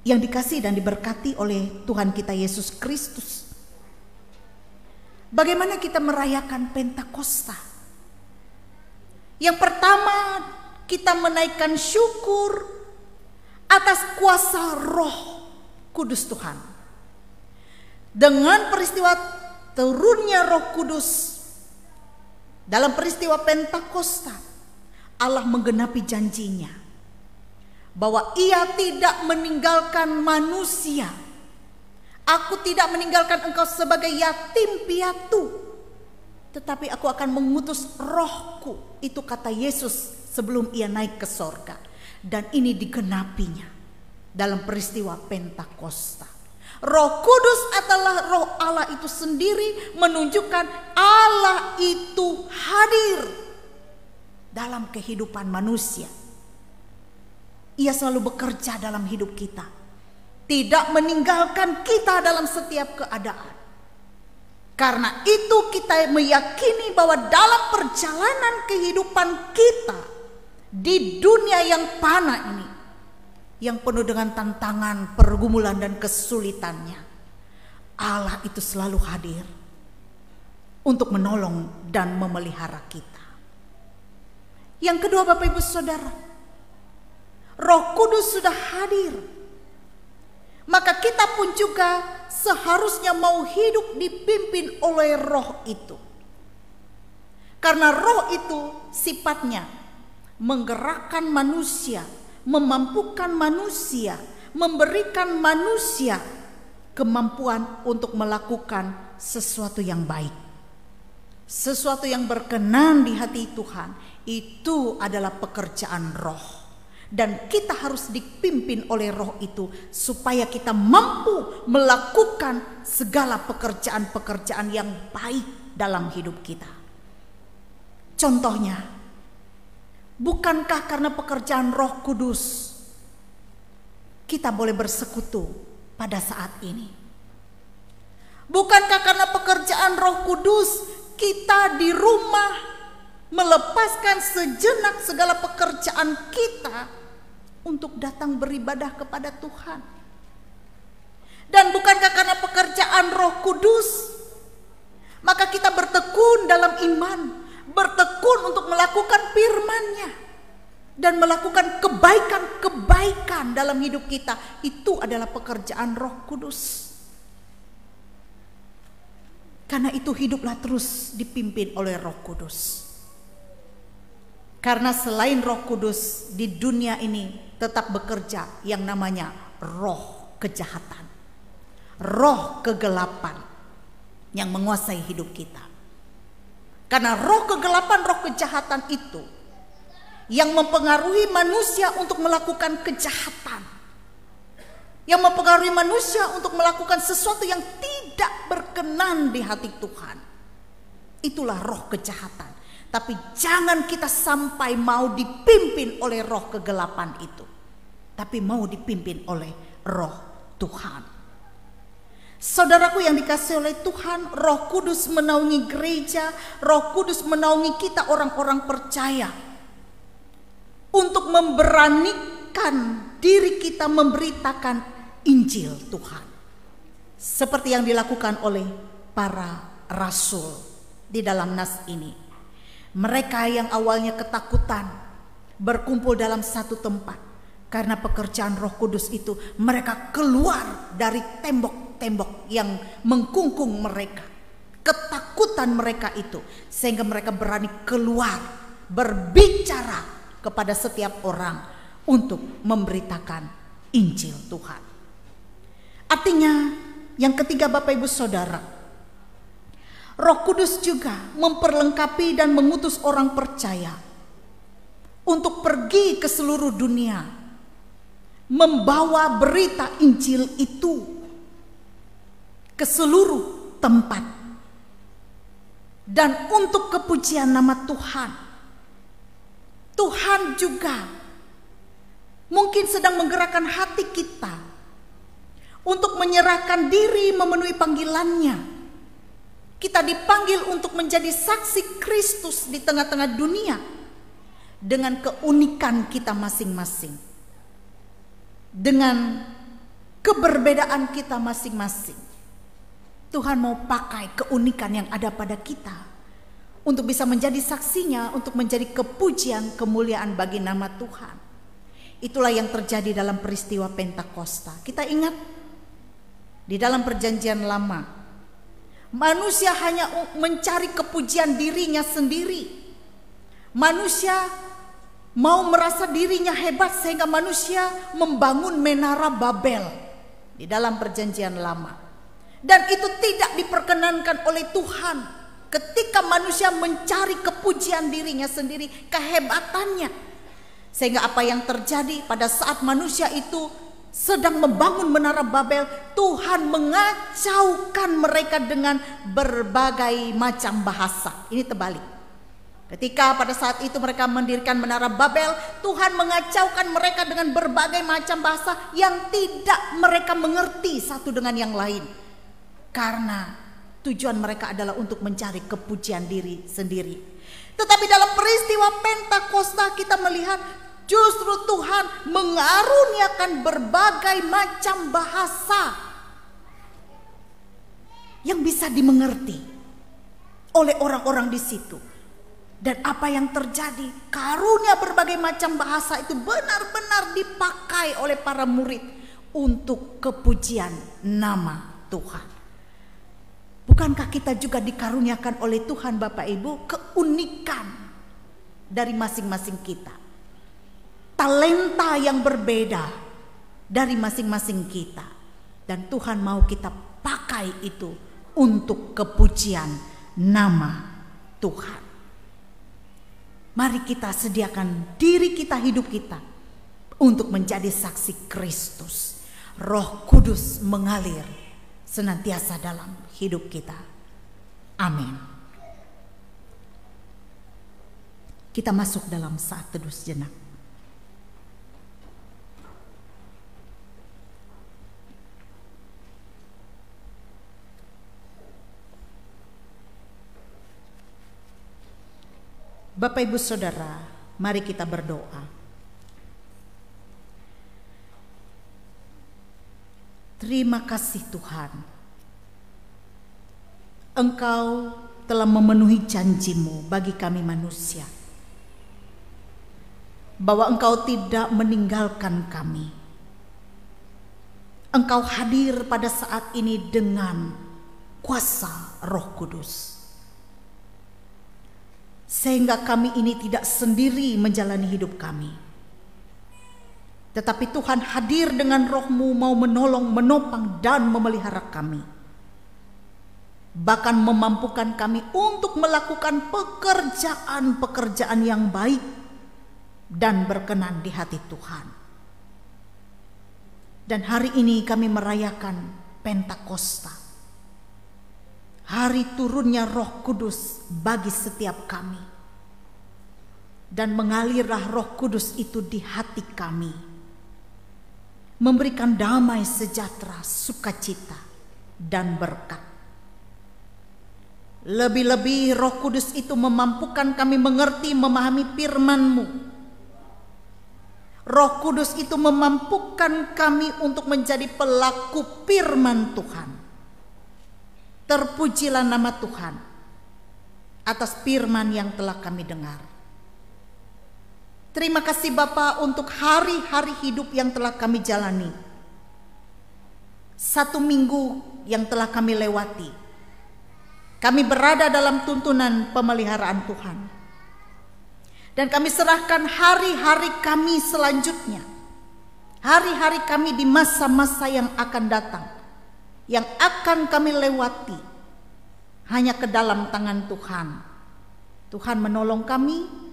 yang dikasihi dan diberkati oleh Tuhan kita Yesus Kristus, bagaimana kita merayakan Pentakosta? Yang pertama, kita menaikkan syukur atas kuasa Roh Kudus Tuhan. Dengan peristiwa turunnya Roh Kudus dalam peristiwa Pentakosta, Allah menggenapi janjinya bahwa Ia tidak meninggalkan manusia. Aku tidak meninggalkan engkau sebagai yatim piatu, tetapi aku akan mengutus Rohku. Itu kata Yesus sebelum Ia naik ke sorga. Dan ini digenapinya dalam peristiwa Pentakosta. Roh Kudus adalah Roh Allah itu sendiri, menunjukkan Allah itu hadir dalam kehidupan manusia. Ia selalu bekerja dalam hidup kita, tidak meninggalkan kita dalam setiap keadaan. Karena itu kita meyakini bahwa dalam perjalanan kehidupan kita di dunia yang fana ini, yang penuh dengan tantangan, pergumulan dan kesulitannya, Allah itu selalu hadir untuk menolong dan memelihara kita. Yang kedua, Bapak Ibu Saudara, Roh Kudus sudah hadir, maka kita pun juga seharusnya mau hidup dipimpin oleh Roh itu. Karena Roh itu sifatnya menggerakkan manusia, memampukan manusia, memberikan manusia kemampuan untuk melakukan sesuatu yang baik, sesuatu yang berkenan di hati Tuhan. Itu adalah pekerjaan Roh. Dan kita harus dipimpin oleh Roh itu supaya kita mampu melakukan segala pekerjaan-pekerjaan yang baik dalam hidup kita. Contohnya, bukankah karena pekerjaan Roh Kudus kita boleh bersekutu pada saat ini? Bukankah karena pekerjaan Roh Kudus kita di rumah melepaskan sejenak segala pekerjaan kita untuk datang beribadah kepada Tuhan? Dan bukankah karena pekerjaan Roh Kudus maka kita bertekun dalam iman, bertekun untuk melakukan firman-Nya dan melakukan kebaikan-kebaikan dalam hidup kita? Itu adalah pekerjaan Roh Kudus. Karena itu hiduplah terus dipimpin oleh Roh Kudus. Karena selain Roh Kudus di dunia ini tetap bekerja yang namanya roh kejahatan, roh kegelapan yang menguasai hidup kita. Karena roh kegelapan, roh kejahatan itu yang mempengaruhi manusia untuk melakukan kejahatan, yang mempengaruhi manusia untuk melakukan sesuatu yang tidak berkenan di hati Tuhan. Itulah roh kejahatan. Tapi jangan kita sampai mau dipimpin oleh roh kegelapan itu, tapi mau dipimpin oleh Roh Tuhan. Saudaraku yang dikasihi oleh Tuhan, Roh Kudus menaungi gereja, Roh Kudus menaungi kita orang-orang percaya untuk memberanikan diri kita memberitakan Injil Tuhan, seperti yang dilakukan oleh para rasul di dalam nas ini. Mereka yang awalnya ketakutan berkumpul dalam satu tempat. Karena pekerjaan Roh Kudus itu, mereka keluar dari tembok-tembok yang mengkungkung mereka. Ketakutan mereka itu, sehingga mereka berani keluar berbicara kepada setiap orang untuk memberitakan Injil Tuhan. Artinya, yang ketiga Bapak Ibu Saudara, Roh Kudus juga memperlengkapi dan mengutus orang percaya untuk pergi ke seluruh dunia membawa berita Injil itu ke seluruh tempat dan untuk kepujian nama Tuhan. Tuhan juga mungkin sedang menggerakkan hati kita untuk menyerahkan diri memenuhi panggilannya. Kita dipanggil untuk menjadi saksi Kristus di tengah-tengah dunia dengan keunikan kita masing-masing, dengan keberbedaan kita masing-masing. Tuhan mau pakai keunikan yang ada pada kita untuk bisa menjadi saksinya, untuk menjadi kepujian, kemuliaan bagi nama Tuhan. Itulah yang terjadi dalam peristiwa Pentakosta. Kita ingat di dalam perjanjian lama, manusia hanya mencari kepujian dirinya sendiri. Manusia mau merasa dirinya hebat sehingga manusia membangun menara Babel di dalam perjanjian lama. Dan itu tidak diperkenankan oleh Tuhan ketika manusia mencari kepujian dirinya sendiri, kehebatannya. Sehingga apa yang terjadi pada saat manusia itu sedang membangun menara Babel, Tuhan mengacaukan mereka dengan berbagai macam bahasa. Ini terbalik. Ketika pada saat itu mereka mendirikan menara Babel, Tuhan mengacaukan mereka dengan berbagai macam bahasa yang tidak mereka mengerti satu dengan yang lain. Karena tujuan mereka adalah untuk mencari kepujian diri sendiri. Tetapi dalam peristiwa Pentakosta kita melihat justru Tuhan mengaruniakan berbagai macam bahasa yang bisa dimengerti oleh orang-orang di situ. Dan apa yang terjadi? Karunia berbagai macam bahasa itu benar-benar dipakai oleh para murid untuk kepujian nama Tuhan. Bukankah kita juga dikaruniakan oleh Tuhan Bapak Ibu keunikan dari masing-masing kita? Talenta yang berbeda dari masing-masing kita. Dan Tuhan mau kita pakai itu untuk kepujian nama Tuhan. Mari kita sediakan diri kita, hidup kita untuk menjadi saksi Kristus. Roh Kudus mengalir senantiasa dalam hidup kita. Amin. Kita masuk dalam saat teduh sejenak. Bapak Ibu Saudara, mari kita berdoa. Terima kasih Tuhan, Engkau telah memenuhi janji-Mu bagi kami manusia, bahwa Engkau tidak meninggalkan kami. Engkau hadir pada saat ini dengan kuasa Roh Kudus, sehingga kami ini tidak sendiri menjalani hidup kami, tetapi Tuhan hadir dengan Roh-Mu mau menolong, menopang dan memelihara kami, bahkan memampukan kami untuk melakukan pekerjaan-pekerjaan yang baik dan berkenan di hati Tuhan. Dan hari ini kami merayakan Pentakosta, hari turunnya Roh Kudus bagi setiap kami. Dan mengalirlah Roh Kudus itu di hati kami, memberikan damai, sejahtera, sukacita, dan berkat. Lebih-lebih Roh Kudus itu memampukan kami mengerti, memahami firman-Mu. Roh Kudus itu memampukan kami untuk menjadi pelaku firman Tuhan. Terpujilah nama Tuhan atas firman yang telah kami dengar. Terima kasih Bapa untuk hari-hari hidup yang telah kami jalani. 1 minggu yang telah kami lewati. Kami berada dalam tuntunan pemeliharaan Tuhan. Dan kami serahkan hari-hari kami selanjutnya. Hari-hari kami di masa-masa yang akan datang, yang akan kami lewati, hanya ke dalam tangan Tuhan. Tuhan menolong kami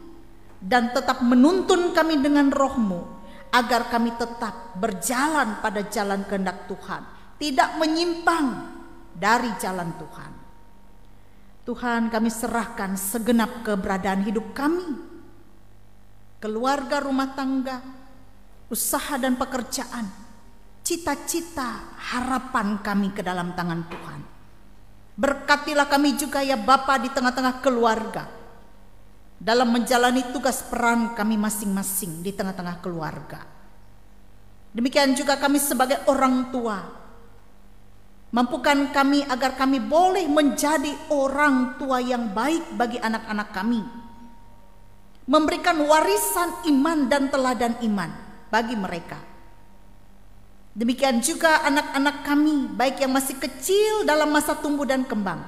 dan tetap menuntun kami dengan Roh-Mu, agar kami tetap berjalan pada jalan kehendak Tuhan, tidak menyimpang dari jalan Tuhan. Tuhan, kami serahkan segenap keberadaan hidup kami, keluarga, rumah tangga, usaha dan pekerjaan, cita-cita, harapan kami ke dalam tangan Tuhan. Berkatilah kami juga ya Bapa di tengah-tengah keluarga, dalam menjalani tugas peran kami masing-masing di tengah-tengah keluarga. Demikian juga kami sebagai orang tua, mampukan kami agar kami boleh menjadi orang tua yang baik bagi anak-anak kami, memberikan warisan iman dan teladan iman bagi mereka. Demikian juga anak-anak kami, baik yang masih kecil dalam masa tumbuh dan kembang,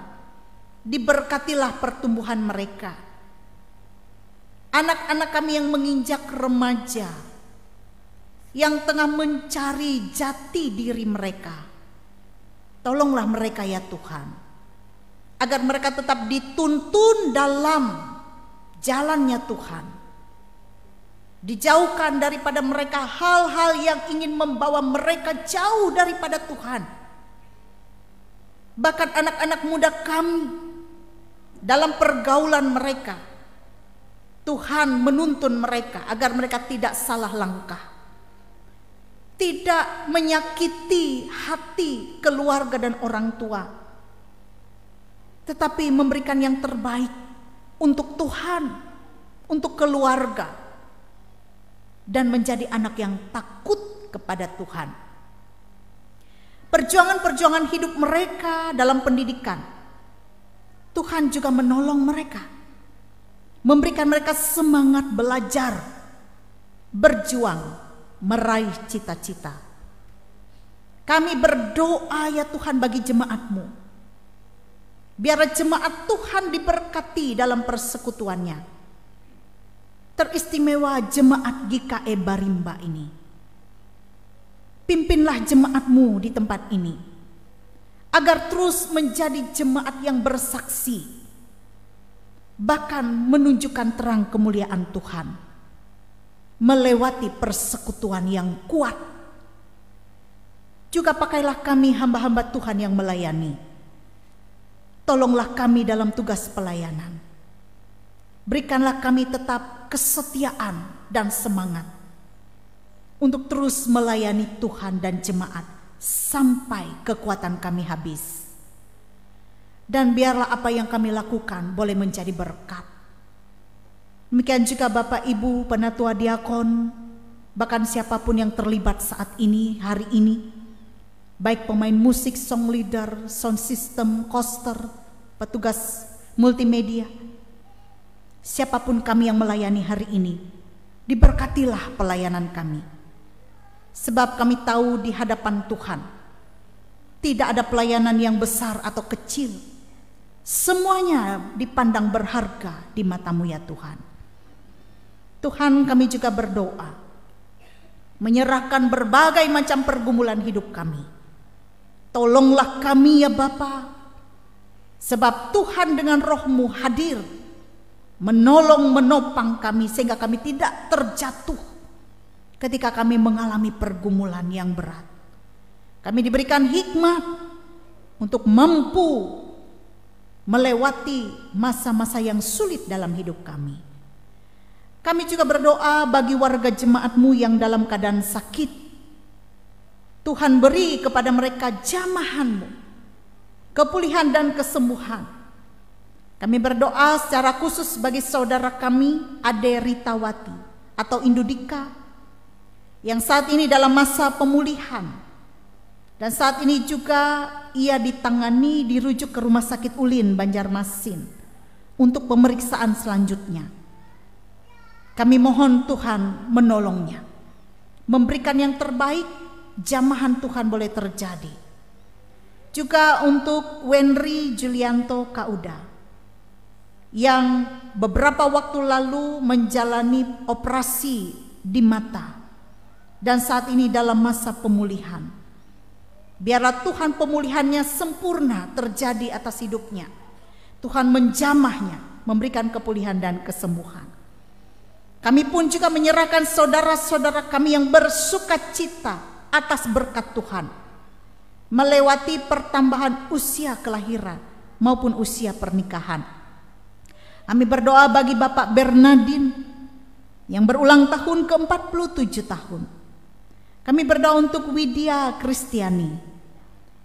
diberkatilah pertumbuhan mereka. Anak-anak kami yang menginjak remaja, yang tengah mencari jati diri mereka, tolonglah mereka ya Tuhan, agar mereka tetap dituntun dalam jalannya Tuhan. Dijauhkan daripada mereka hal-hal yang ingin membawa mereka jauh daripada Tuhan. Bahkan anak-anak muda kami, dalam pergaulan mereka, Tuhan menuntun mereka agar mereka tidak salah langkah, tidak menyakiti hati keluarga dan orang tua, tetapi memberikan yang terbaik untuk Tuhan, untuk keluarga, dan menjadi anak yang takut kepada Tuhan. Perjuangan-perjuangan hidup mereka dalam pendidikan, Tuhan juga menolong mereka, memberikan mereka semangat belajar, berjuang, meraih cita-cita. Kami berdoa ya Tuhan bagi jemaat-Mu, biar jemaat Tuhan diberkati dalam persekutuannya. Teristimewa jemaat GKE Barimba ini. Pimpinlah jemaat-Mu di tempat ini, agar terus menjadi jemaat yang bersaksi, bahkan menunjukkan terang kemuliaan Tuhan, melewati persekutuan yang kuat. Juga pakailah kami hamba-hamba Tuhan yang melayani. Tolonglah kami dalam tugas pelayanan. Berikanlah kami tetap kesetiaan dan semangat untuk terus melayani Tuhan dan jemaat sampai kekuatan kami habis. Dan biarlah apa yang kami lakukan boleh menjadi berkat. Demikian juga Bapak Ibu penatua diakon, bahkan siapapun yang terlibat saat ini, hari ini, baik pemain musik, song leader, sound system, koster, petugas multimedia, siapapun kami yang melayani hari ini, diberkatilah pelayanan kami. Sebab kami tahu di hadapan Tuhan, tidak ada pelayanan yang besar atau kecil. Semuanya dipandang berharga di mata-Mu ya Tuhan. Tuhan, kami juga berdoa, menyerahkan berbagai macam pergumulan hidup kami. Tolonglah kami ya Bapa, sebab Tuhan dengan Roh-Mu hadir, menolong, menopang kami sehingga kami tidak terjatuh ketika kami mengalami pergumulan yang berat. Kami diberikan hikmat untuk mampu melewati masa-masa yang sulit dalam hidup kami. Kami juga berdoa bagi warga jemaat-Mu yang dalam keadaan sakit. Tuhan beri kepada mereka jamahan-Mu, kepulihan dan kesembuhan. Kami berdoa secara khusus bagi saudara kami Ade Ritawati atau Indudika yang saat ini dalam masa pemulihan, dan saat ini juga ia ditangani dirujuk ke Rumah Sakit Ulin Banjarmasin untuk pemeriksaan selanjutnya. Kami mohon Tuhan menolongnya, memberikan yang terbaik, jamahan Tuhan boleh terjadi. Juga untuk Wenry Julianto Kauda yang beberapa waktu lalu menjalani operasi di mata dan saat ini dalam masa pemulihan. Biarlah Tuhan pemulihannya sempurna terjadi atas hidupnya. Tuhan menjamahnya, memberikan kepulihan dan kesembuhan. Kami pun juga menyerahkan saudara-saudara kami yang bersuka cita atas berkat Tuhan, melewati pertambahan usia kelahiran maupun usia pernikahan. Kami berdoa bagi Bapak Bernardin yang berulang tahun ke-47 tahun. Kami berdoa untuk Widya Kristiani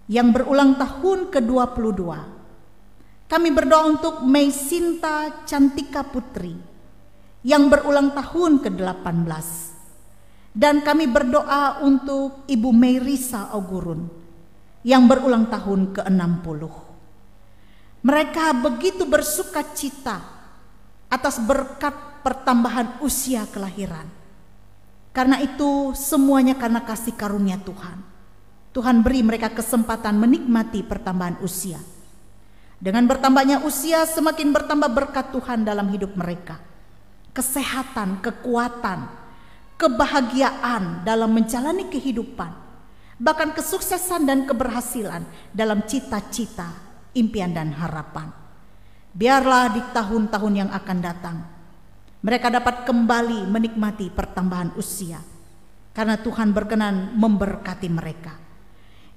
yang berulang tahun ke-22. Kami berdoa untuk Meisinta Cantika Putri yang berulang tahun ke-18. Dan kami berdoa untuk Ibu Meirisa Augurun yang berulang tahun ke-60. Mereka begitu bersuka cita atas berkat pertambahan usia kelahiran. Karena itu semuanya karena kasih karunia Tuhan. Tuhan beri mereka kesempatan menikmati pertambahan usia. Dengan bertambahnya usia semakin bertambah berkat Tuhan dalam hidup mereka. Kesehatan, kekuatan, kebahagiaan dalam menjalani kehidupan. Bahkan kesuksesan dan keberhasilan dalam cita-cita, impian dan harapan. Biarlah di tahun-tahun yang akan datang mereka dapat kembali menikmati pertambahan usia, karena Tuhan berkenan memberkati mereka.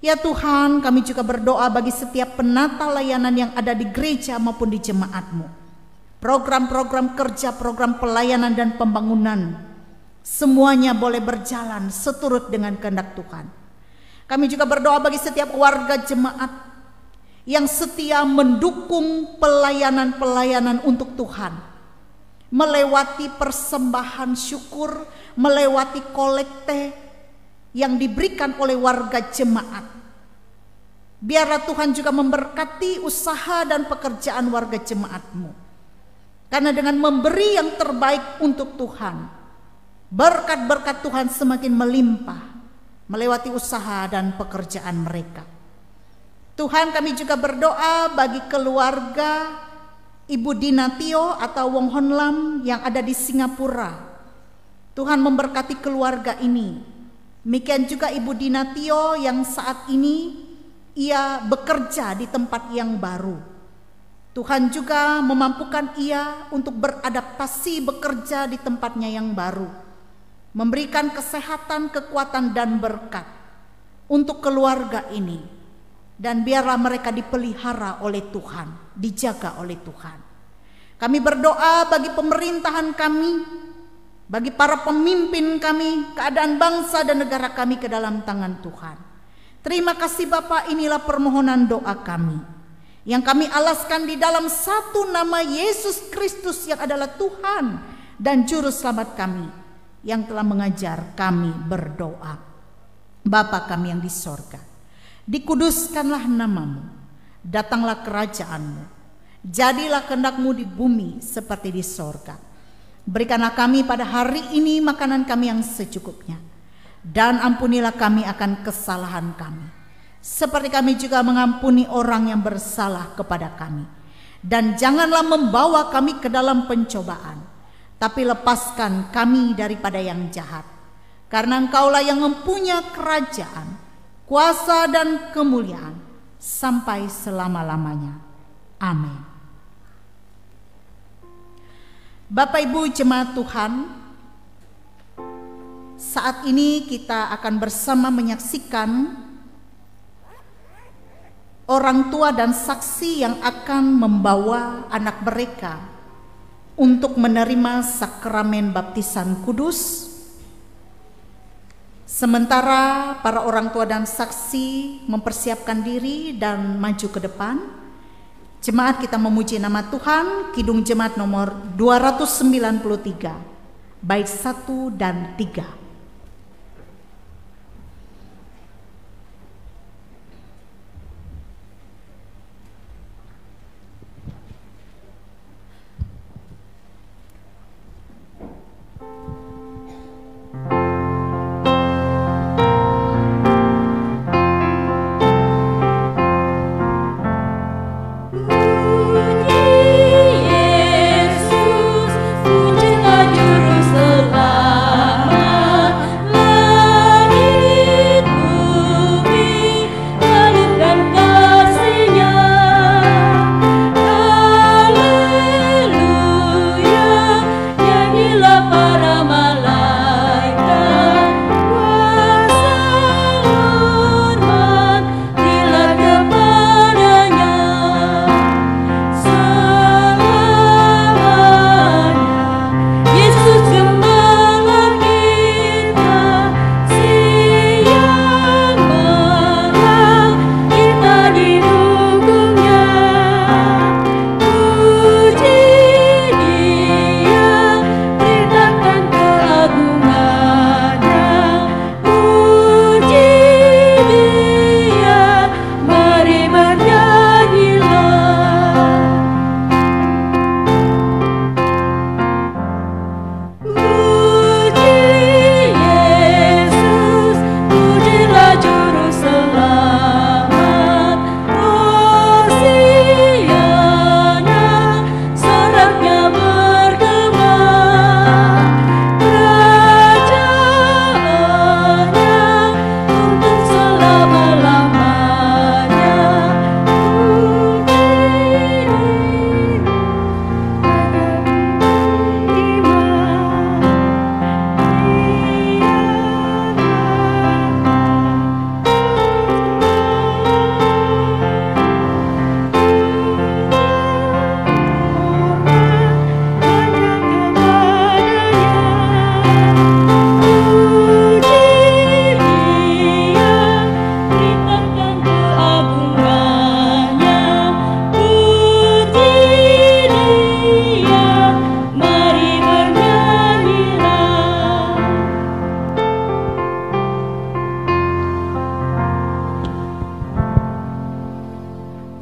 Ya Tuhan, kami juga berdoa bagi setiap penata layanan yang ada di gereja maupun di jemaat-Mu. Program-program kerja, program pelayanan dan pembangunan, semuanya boleh berjalan seturut dengan kehendak Tuhan. Kami juga berdoa bagi setiap warga jemaat yang setia mendukung pelayanan-pelayanan untuk Tuhan, melewati persembahan syukur, melewati kolekte yang diberikan oleh warga jemaat. Biarlah Tuhan juga memberkati usaha dan pekerjaan warga jemaat-Mu. Karena dengan memberi yang terbaik untuk Tuhan, berkat-berkat Tuhan semakin melimpah melewati usaha dan pekerjaan mereka. Tuhan, kami juga berdoa bagi keluarga Ibu Dina Tio atau Wong Hon Lam yang ada di Singapura. Tuhan memberkati keluarga ini. Demikian juga Ibu Dina Tio yang saat ini ia bekerja di tempat yang baru. Tuhan juga memampukan ia untuk beradaptasi bekerja di tempatnya yang baru. Memberikan kesehatan, kekuatan dan berkat untuk keluarga ini. Dan biarlah mereka dipelihara oleh Tuhan, dijaga oleh Tuhan. Kami berdoa bagi pemerintahan kami, bagi para pemimpin kami, keadaan bangsa dan negara kami ke dalam tangan Tuhan. Terima kasih Bapa, inilah permohonan doa kami, yang kami alaskan di dalam satu nama Yesus Kristus yang adalah Tuhan dan Juru Selamat kami, yang telah mengajar kami berdoa. Bapa kami yang di sorga, dikuduskanlah namamu, datanglah kerajaan-Mu, jadilah kehendak-Mu di bumi seperti di sorga. Berikanlah kami pada hari ini makanan kami yang secukupnya, dan ampunilah kami akan kesalahan kami, seperti kami juga mengampuni orang yang bersalah kepada kami. Dan janganlah membawa kami ke dalam pencobaan, tapi lepaskan kami daripada yang jahat. Karena Engkaulah yang mempunyai kerajaan, kuasa dan kemuliaan sampai selama-lamanya. Amin. Bapak Ibu jemaat Tuhan, saat ini kita akan bersama menyaksikan orang tua dan saksi yang akan membawa anak mereka untuk menerima sakramen baptisan kudus. Sementara para orang tua dan saksi mempersiapkan diri dan maju ke depan, jemaat kita memuji nama Tuhan, Kidung Jemaat nomor 293, bait 1 dan 3. Yesus, pujilah Juru Selamat.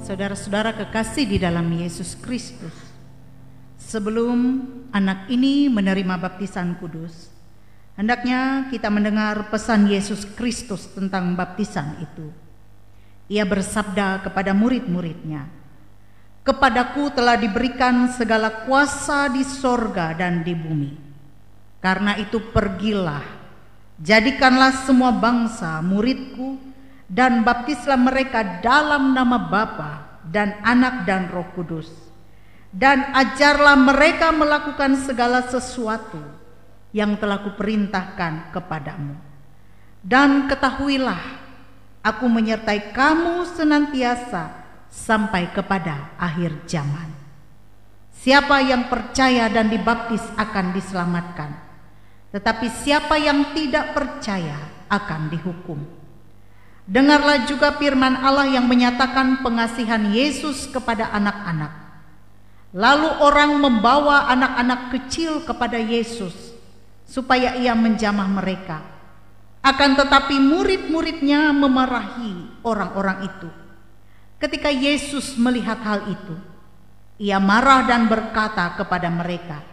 Saudara-saudara kekasih di dalam Yesus Kristus, sebelum anak ini menerima baptisan kudus, hendaknya kita mendengar pesan Yesus Kristus tentang baptisan itu. Ia bersabda kepada murid-muridnya, "Kepadaku telah diberikan segala kuasa di sorga dan di bumi. Karena itu pergilah, jadikanlah semua bangsa muridku, dan baptislah mereka dalam nama Bapa dan Anak dan Roh Kudus. Dan ajarlah mereka melakukan segala sesuatu yang telah kuperintahkan kepadamu. Dan ketahuilah, aku menyertai kamu senantiasa sampai kepada akhir zaman. Siapa yang percaya dan dibaptis akan diselamatkan, tetapi siapa yang tidak percaya akan dihukum. Dengarlah juga firman Allah yang menyatakan pengasihan Yesus kepada anak-anak. Lalu orang membawa anak-anak kecil kepada Yesus supaya ia menjamah mereka. Akan tetapi murid-muridnya memarahi orang-orang itu. Ketika Yesus melihat hal itu, ia marah dan berkata kepada mereka,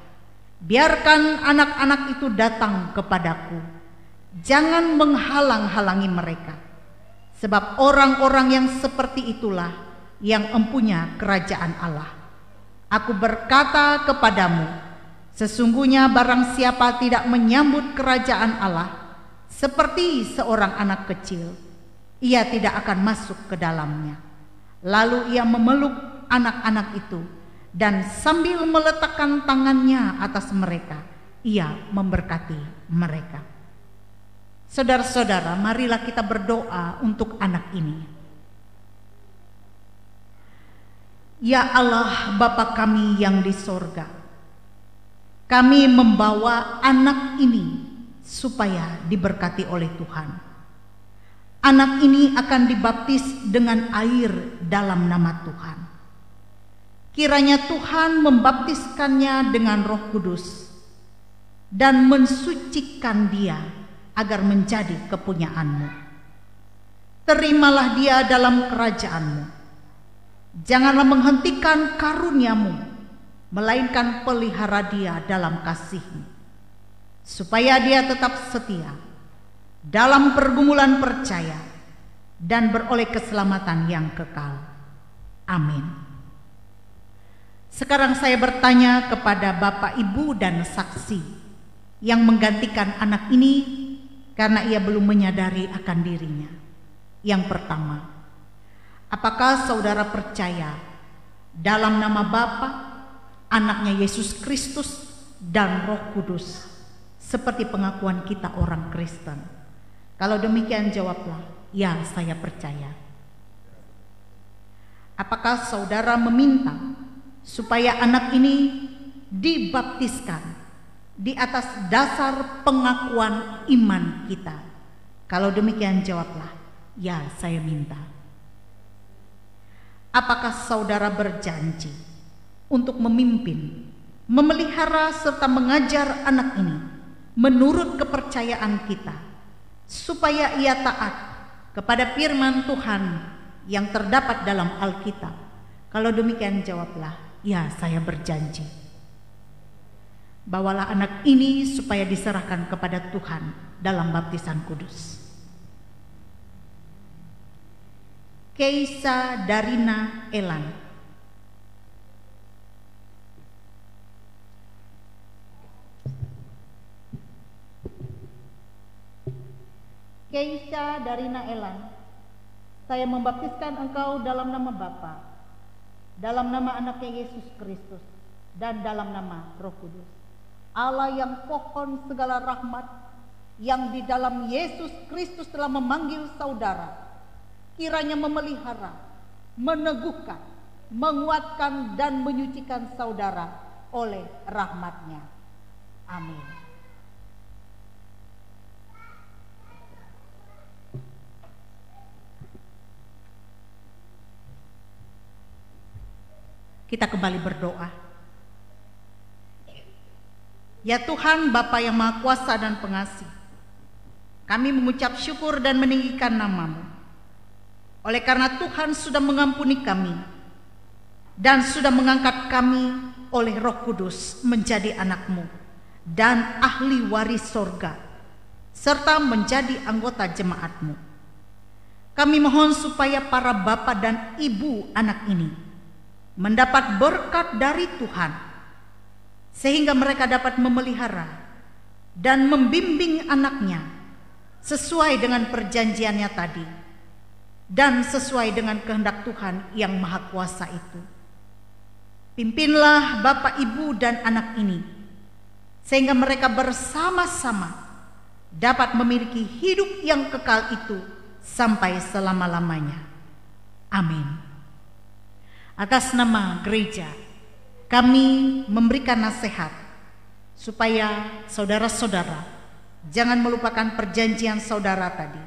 "Biarkan anak-anak itu datang kepadaku. Jangan menghalang-halangi mereka. Sebab orang-orang yang seperti itulah yang empunya kerajaan Allah. Aku berkata kepadamu, sesungguhnya barang siapa tidak menyambut kerajaan Allah seperti seorang anak kecil, ia tidak akan masuk ke dalamnya." Lalu ia memeluk anak-anak itu dan sambil meletakkan tangannya atas mereka, ia memberkati mereka. Saudara-saudara, marilah kita berdoa untuk anak ini. Ya Allah, Bapa kami yang di sorga, kami membawa anak ini supaya diberkati oleh Tuhan. Anak ini akan dibaptis dengan air dalam nama Tuhan. Kiranya Tuhan membaptiskannya dengan Roh Kudus dan mensucikan dia agar menjadi kepunyaanmu. Terimalah dia dalam kerajaanmu. Janganlah menghentikan karuniamu, melainkan pelihara dia dalam kasihmu, supaya dia tetap setia dalam pergumulan percaya dan beroleh keselamatan yang kekal. Amin. Sekarang saya bertanya kepada Bapak, Ibu, dan saksi yang menggantikan anak ini karena ia belum menyadari akan dirinya. Yang pertama, apakah saudara percaya dalam nama Bapa, Anaknya Yesus Kristus, dan Roh Kudus seperti pengakuan kita orang Kristen? Kalau demikian jawablah, ya, saya percaya. Apakah saudara meminta supaya anak ini dibaptiskan di atas dasar pengakuan iman kita? Kalau demikian jawablah, ya, saya minta. Apakah saudara berjanji untuk memimpin, memelihara, serta mengajar anak ini menurut kepercayaan kita, supaya ia taat kepada firman Tuhan yang terdapat dalam Alkitab? Kalau demikian jawablah, ya, saya berjanji. Bawalah anak ini supaya diserahkan kepada Tuhan dalam baptisan kudus. Keisa Darina Elan. Keisa Darina Elan, saya membaptiskan engkau dalam nama Bapa, dalam nama Anaknya Yesus Kristus, dan dalam nama Roh Kudus. Allah yang pohon segala rahmat, yang di dalam Yesus Kristus telah memanggil saudara, kiranya memelihara, meneguhkan, menguatkan, dan menyucikan saudara oleh rahmat-Nya. Amin. Kita kembali berdoa. Ya Tuhan, Bapa yang Maha Kuasa dan Pengasih, kami mengucap syukur dan meninggikan nama-Mu. Oleh karena Tuhan sudah mengampuni kami dan sudah mengangkat kami oleh Roh Kudus menjadi anak-Mu dan ahli waris sorga, serta menjadi anggota jemaat-Mu. Kami mohon supaya para bapak dan ibu anak ini mendapat berkat dari Tuhan, sehingga mereka dapat memelihara dan membimbing anaknya sesuai dengan perjanjiannya tadi dan sesuai dengan kehendak Tuhan yang Maha Kuasa itu. Pimpinlah bapak, ibu, dan anak ini sehingga mereka bersama-sama dapat memiliki hidup yang kekal itu sampai selama-lamanya. Amin. Atas nama gereja, kami memberikan nasihat supaya saudara-saudara jangan melupakan perjanjian saudara tadi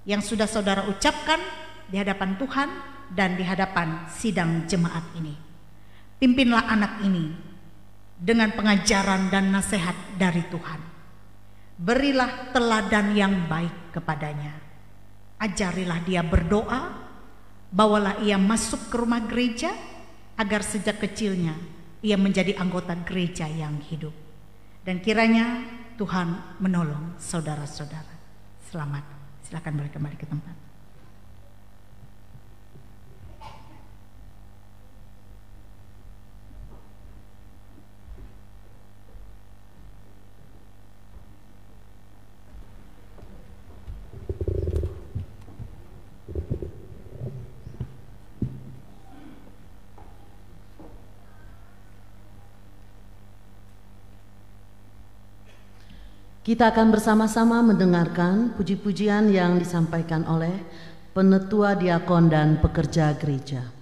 yang sudah saudara ucapkan di hadapan Tuhan dan di hadapan sidang jemaat ini. Pimpinlah anak ini dengan pengajaran dan nasihat dari Tuhan. Berilah teladan yang baik kepadanya. Ajarilah dia berdoa, bawalah ia masuk ke rumah gereja agar sejak kecilnya ia menjadi anggota gereja yang hidup. Dan kiranya Tuhan menolong saudara-saudara. Selamat. Silakan boleh kembali ke tempat. Kita akan bersama-sama mendengarkan puji-pujian yang disampaikan oleh penetua, diakon, dan pekerja gereja.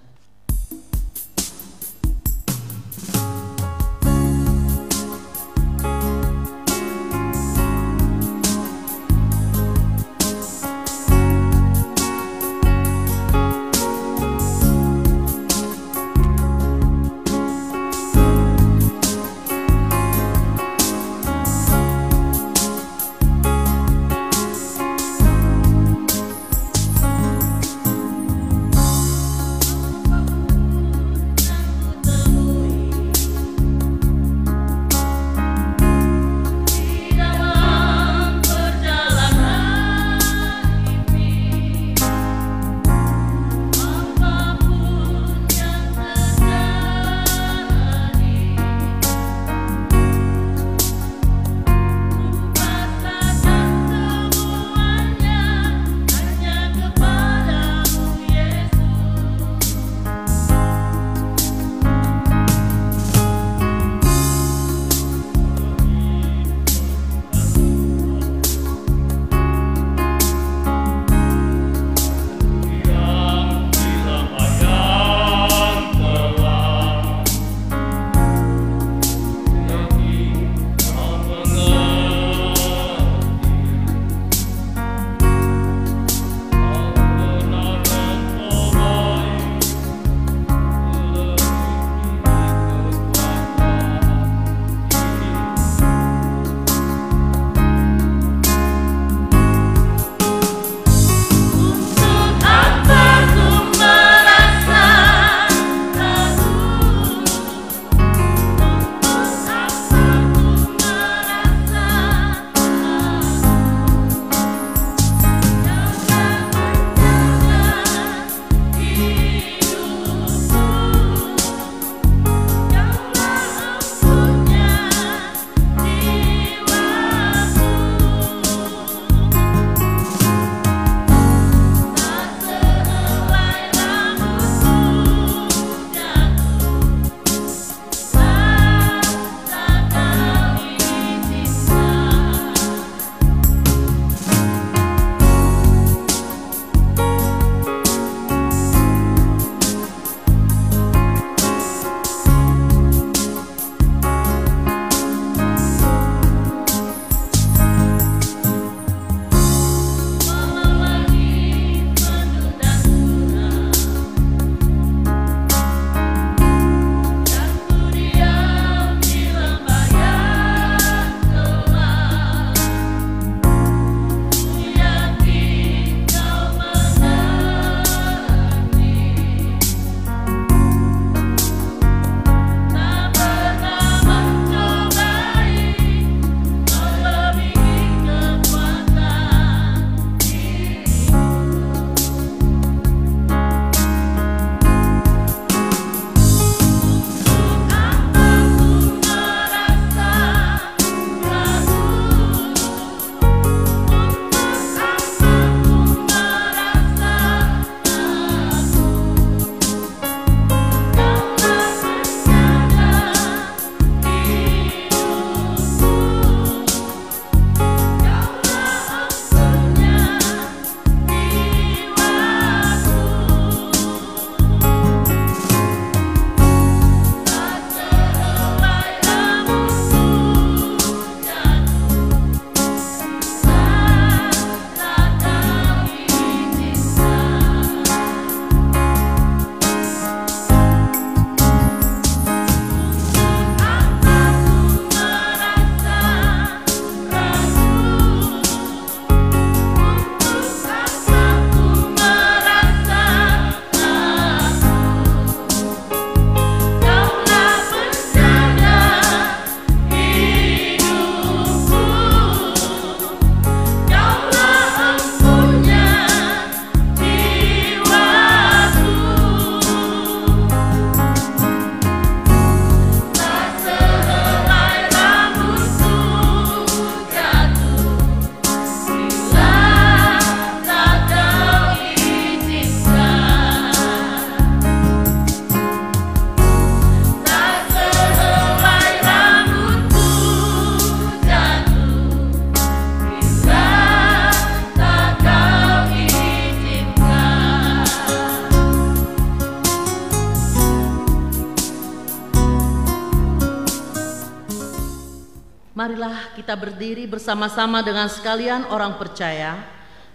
Marilah kita berdiri bersama-sama dengan sekalian orang percaya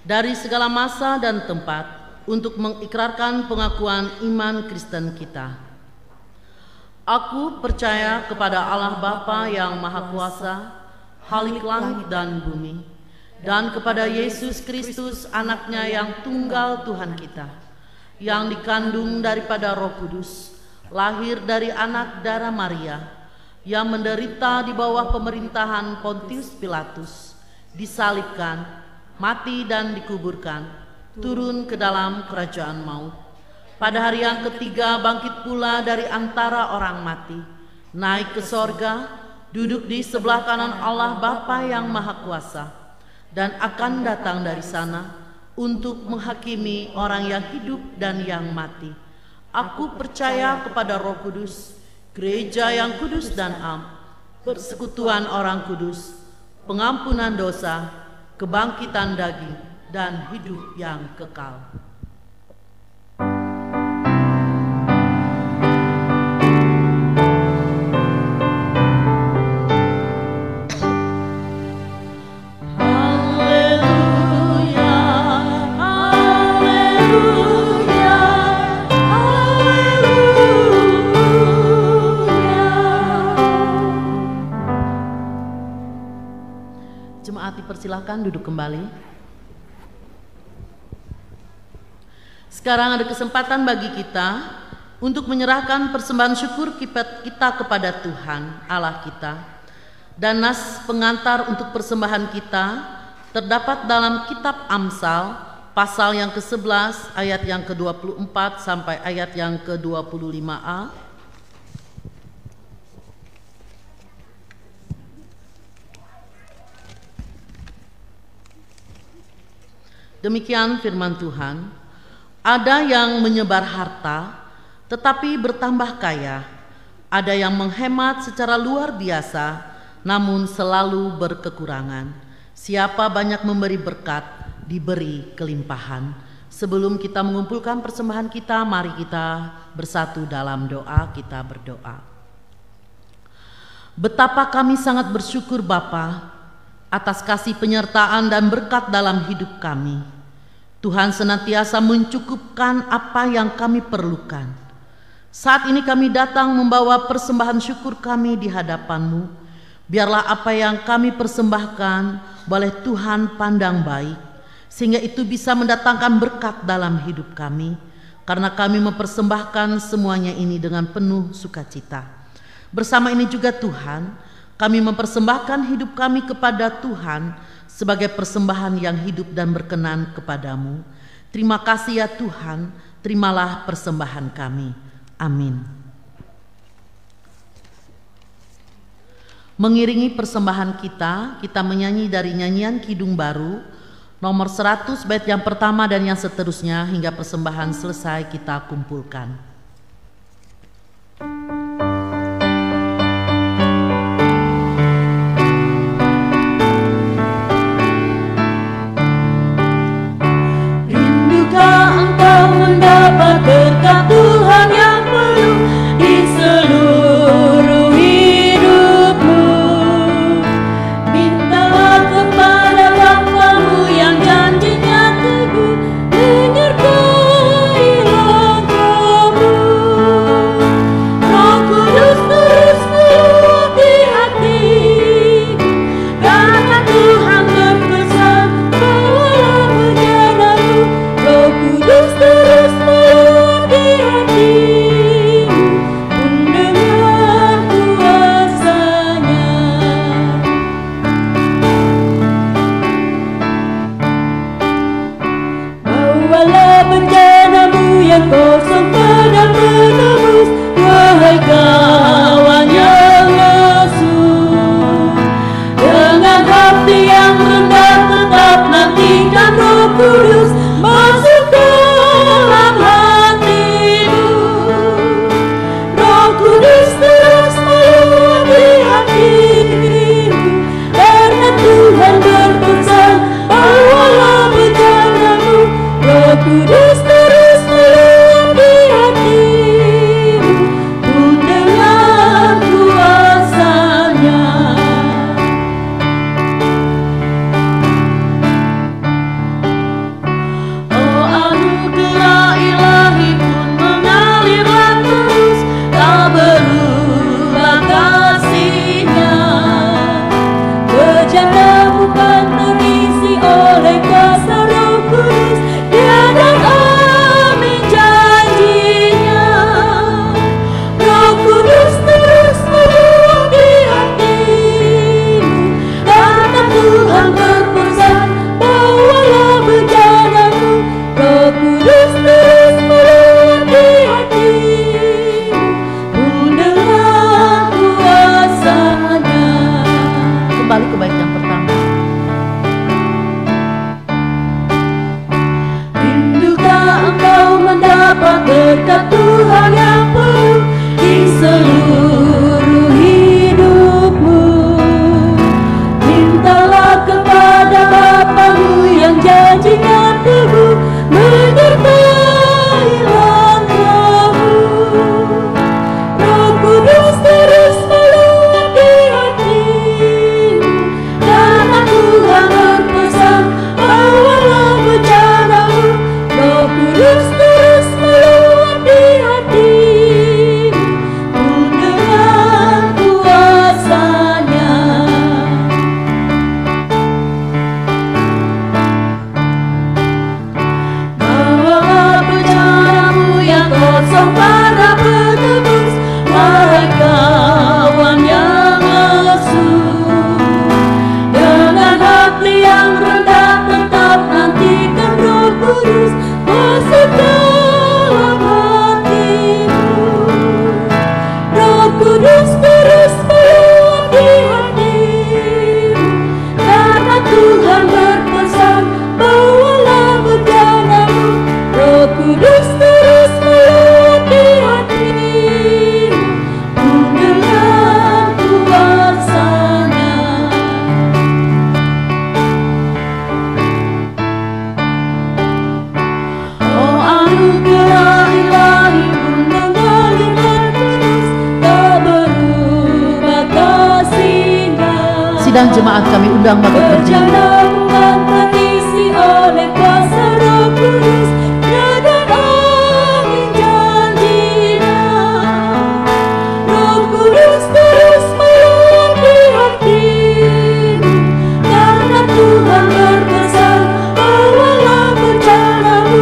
dari segala masa dan tempat untuk mengikrarkan pengakuan iman Kristen kita. Aku percaya kepada Allah Bapa yang Maha Kuasa, Khalik langit dan bumi, dan kepada Yesus Kristus anaknya yang tunggal Tuhan kita, yang dikandung daripada Roh Kudus, lahir dari anak darah Maria, yang menderita di bawah pemerintahan Pontius Pilatus, disalibkan, mati dan dikuburkan, turun ke dalam kerajaan maut. Pada hari yang ketiga bangkit pula dari antara orang mati, naik ke sorga, duduk di sebelah kanan Allah Bapa yang Maha Kuasa, dan akan datang dari sana untuk menghakimi orang yang hidup dan yang mati. Aku percaya kepada Roh Kudus, Gereja yang kudus dan am, persekutuan orang kudus, pengampunan dosa, kebangkitan daging, dan hidup yang kekal. Silakan duduk kembali. Sekarang ada kesempatan bagi kita untuk menyerahkan persembahan syukur kita kepada Tuhan Allah kita. Dan nas pengantar untuk persembahan kita terdapat dalam kitab Amsal pasal yang ke-11 ayat yang ke-24 sampai ayat yang ke-25a. Demikian firman Tuhan, ada yang menyebar harta tetapi bertambah kaya, ada yang menghemat secara luar biasa namun selalu berkekurangan. Siapa banyak memberi berkat, diberi kelimpahan. Sebelum kita mengumpulkan persembahan kita, mari kita bersatu dalam doa. Kita berdoa. Betapa kami sangat bersyukur Bapa atas kasih penyertaan dan berkat dalam hidup kami. Tuhan senantiasa mencukupkan apa yang kami perlukan. Saat ini kami datang membawa persembahan syukur kami di hadapan-Mu. Biarlah apa yang kami persembahkan boleh Tuhan pandang baik, sehingga itu bisa mendatangkan berkat dalam hidup kami. Karena kami mempersembahkan semuanya ini dengan penuh sukacita. Bersama ini juga Tuhan, kami mempersembahkan hidup kami kepada Tuhan sebagai persembahan yang hidup dan berkenan kepadamu. Terima kasih ya Tuhan, terimalah persembahan kami. Amin. Mengiringi persembahan kita menyanyi dari nyanyian Kidung Baru nomor 100 bait yang pertama dan yang seterusnya hingga persembahan selesai kita kumpulkan. Mendapat berkat Tuhan yang penuh di seluruh hidupmu. Mintalah kepada Bapa-Mu yang janjinya teguh, menyertai langkahmu. mendapat berkat Tuhan yang penuh di seluruh hidupmu. Mintalah kepada Bapamu yang janjinya teguh menyertai langkahmu. Roh Kudus terus meluapi hatimu, karena Tuhan berpesan bawalah bencanamu. Roh Kudus terus meluapi hatimu, dengan kuasanya. Bawalah bencanamu yang kosong para petebus, wahai kawan yang lesu. Dengan hati yang rendah tetap nantikan Roh Kudus masuk dalam hatimu. Roh Kudus terus meluapi hatimu, karena Tuhan berpesan bawalah bencanamu. Roh Kudus terus meluapi hatimu, dengan kuasanya. Oh anugerah ilahi pun mengalir terus, tak berubah kasih-Nya. Sidang jemaat kami undang bangkit berdiri. Perjalanan terisi oleh kuasa Roh Kudus dan angin janji-Nya. Roh Kudus terus meluapi hatimu, karena Tuhan berpesan bawalah bencanamu.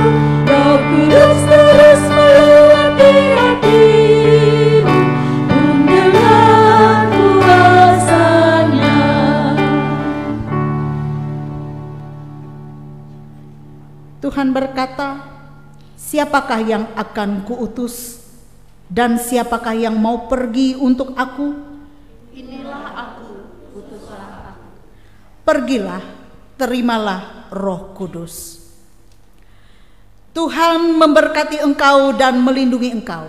Roh Kudus terus meluapi hatimu, dengan kuasanya. Tuhan berkata, siapakah yang akan kuutus dan siapakah yang mau pergi untuk aku? Inilah aku, utuslah aku. Pergilah, terimalah Roh Kudus. Tuhan memberkati engkau dan melindungi engkau.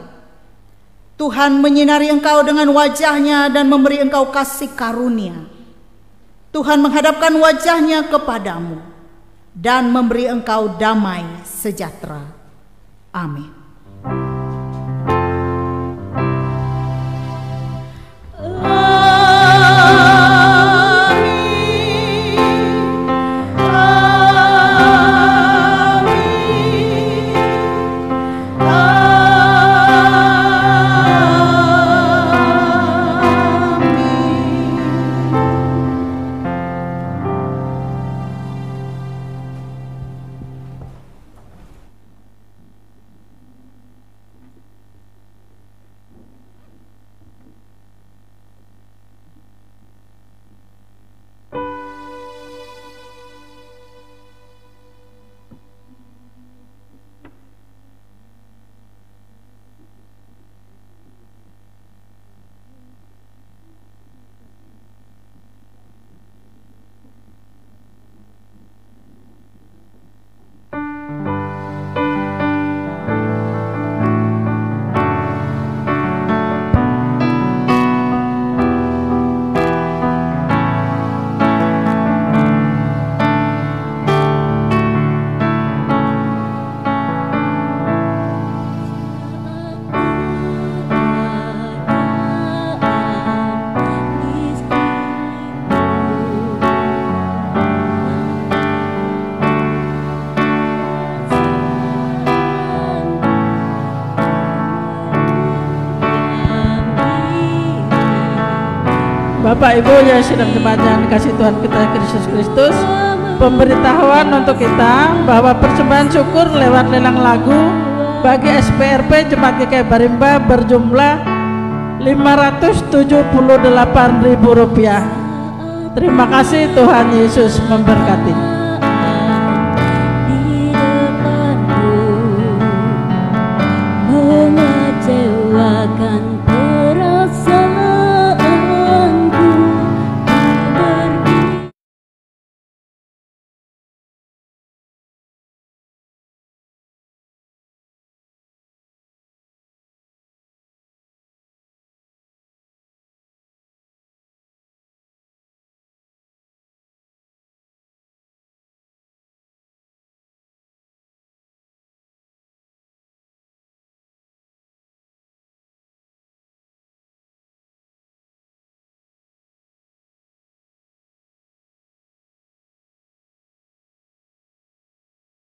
Tuhan menyinari engkau dengan wajah-Nya dan memberi engkau kasih karunia. Tuhan menghadapkan wajah-Nya kepadamu dan memberi engkau damai sejahtera. Amin. Bapak Ibu yang sedang jemaat yang dikasih Tuhan kita Yesus Kristus, pemberitahuan untuk kita bahwa persembahan syukur lewat lelang lagu bagi SPRP Jemaat GKI Barimba berjumlah Rp578.000. Terima kasih, Tuhan Yesus memberkati.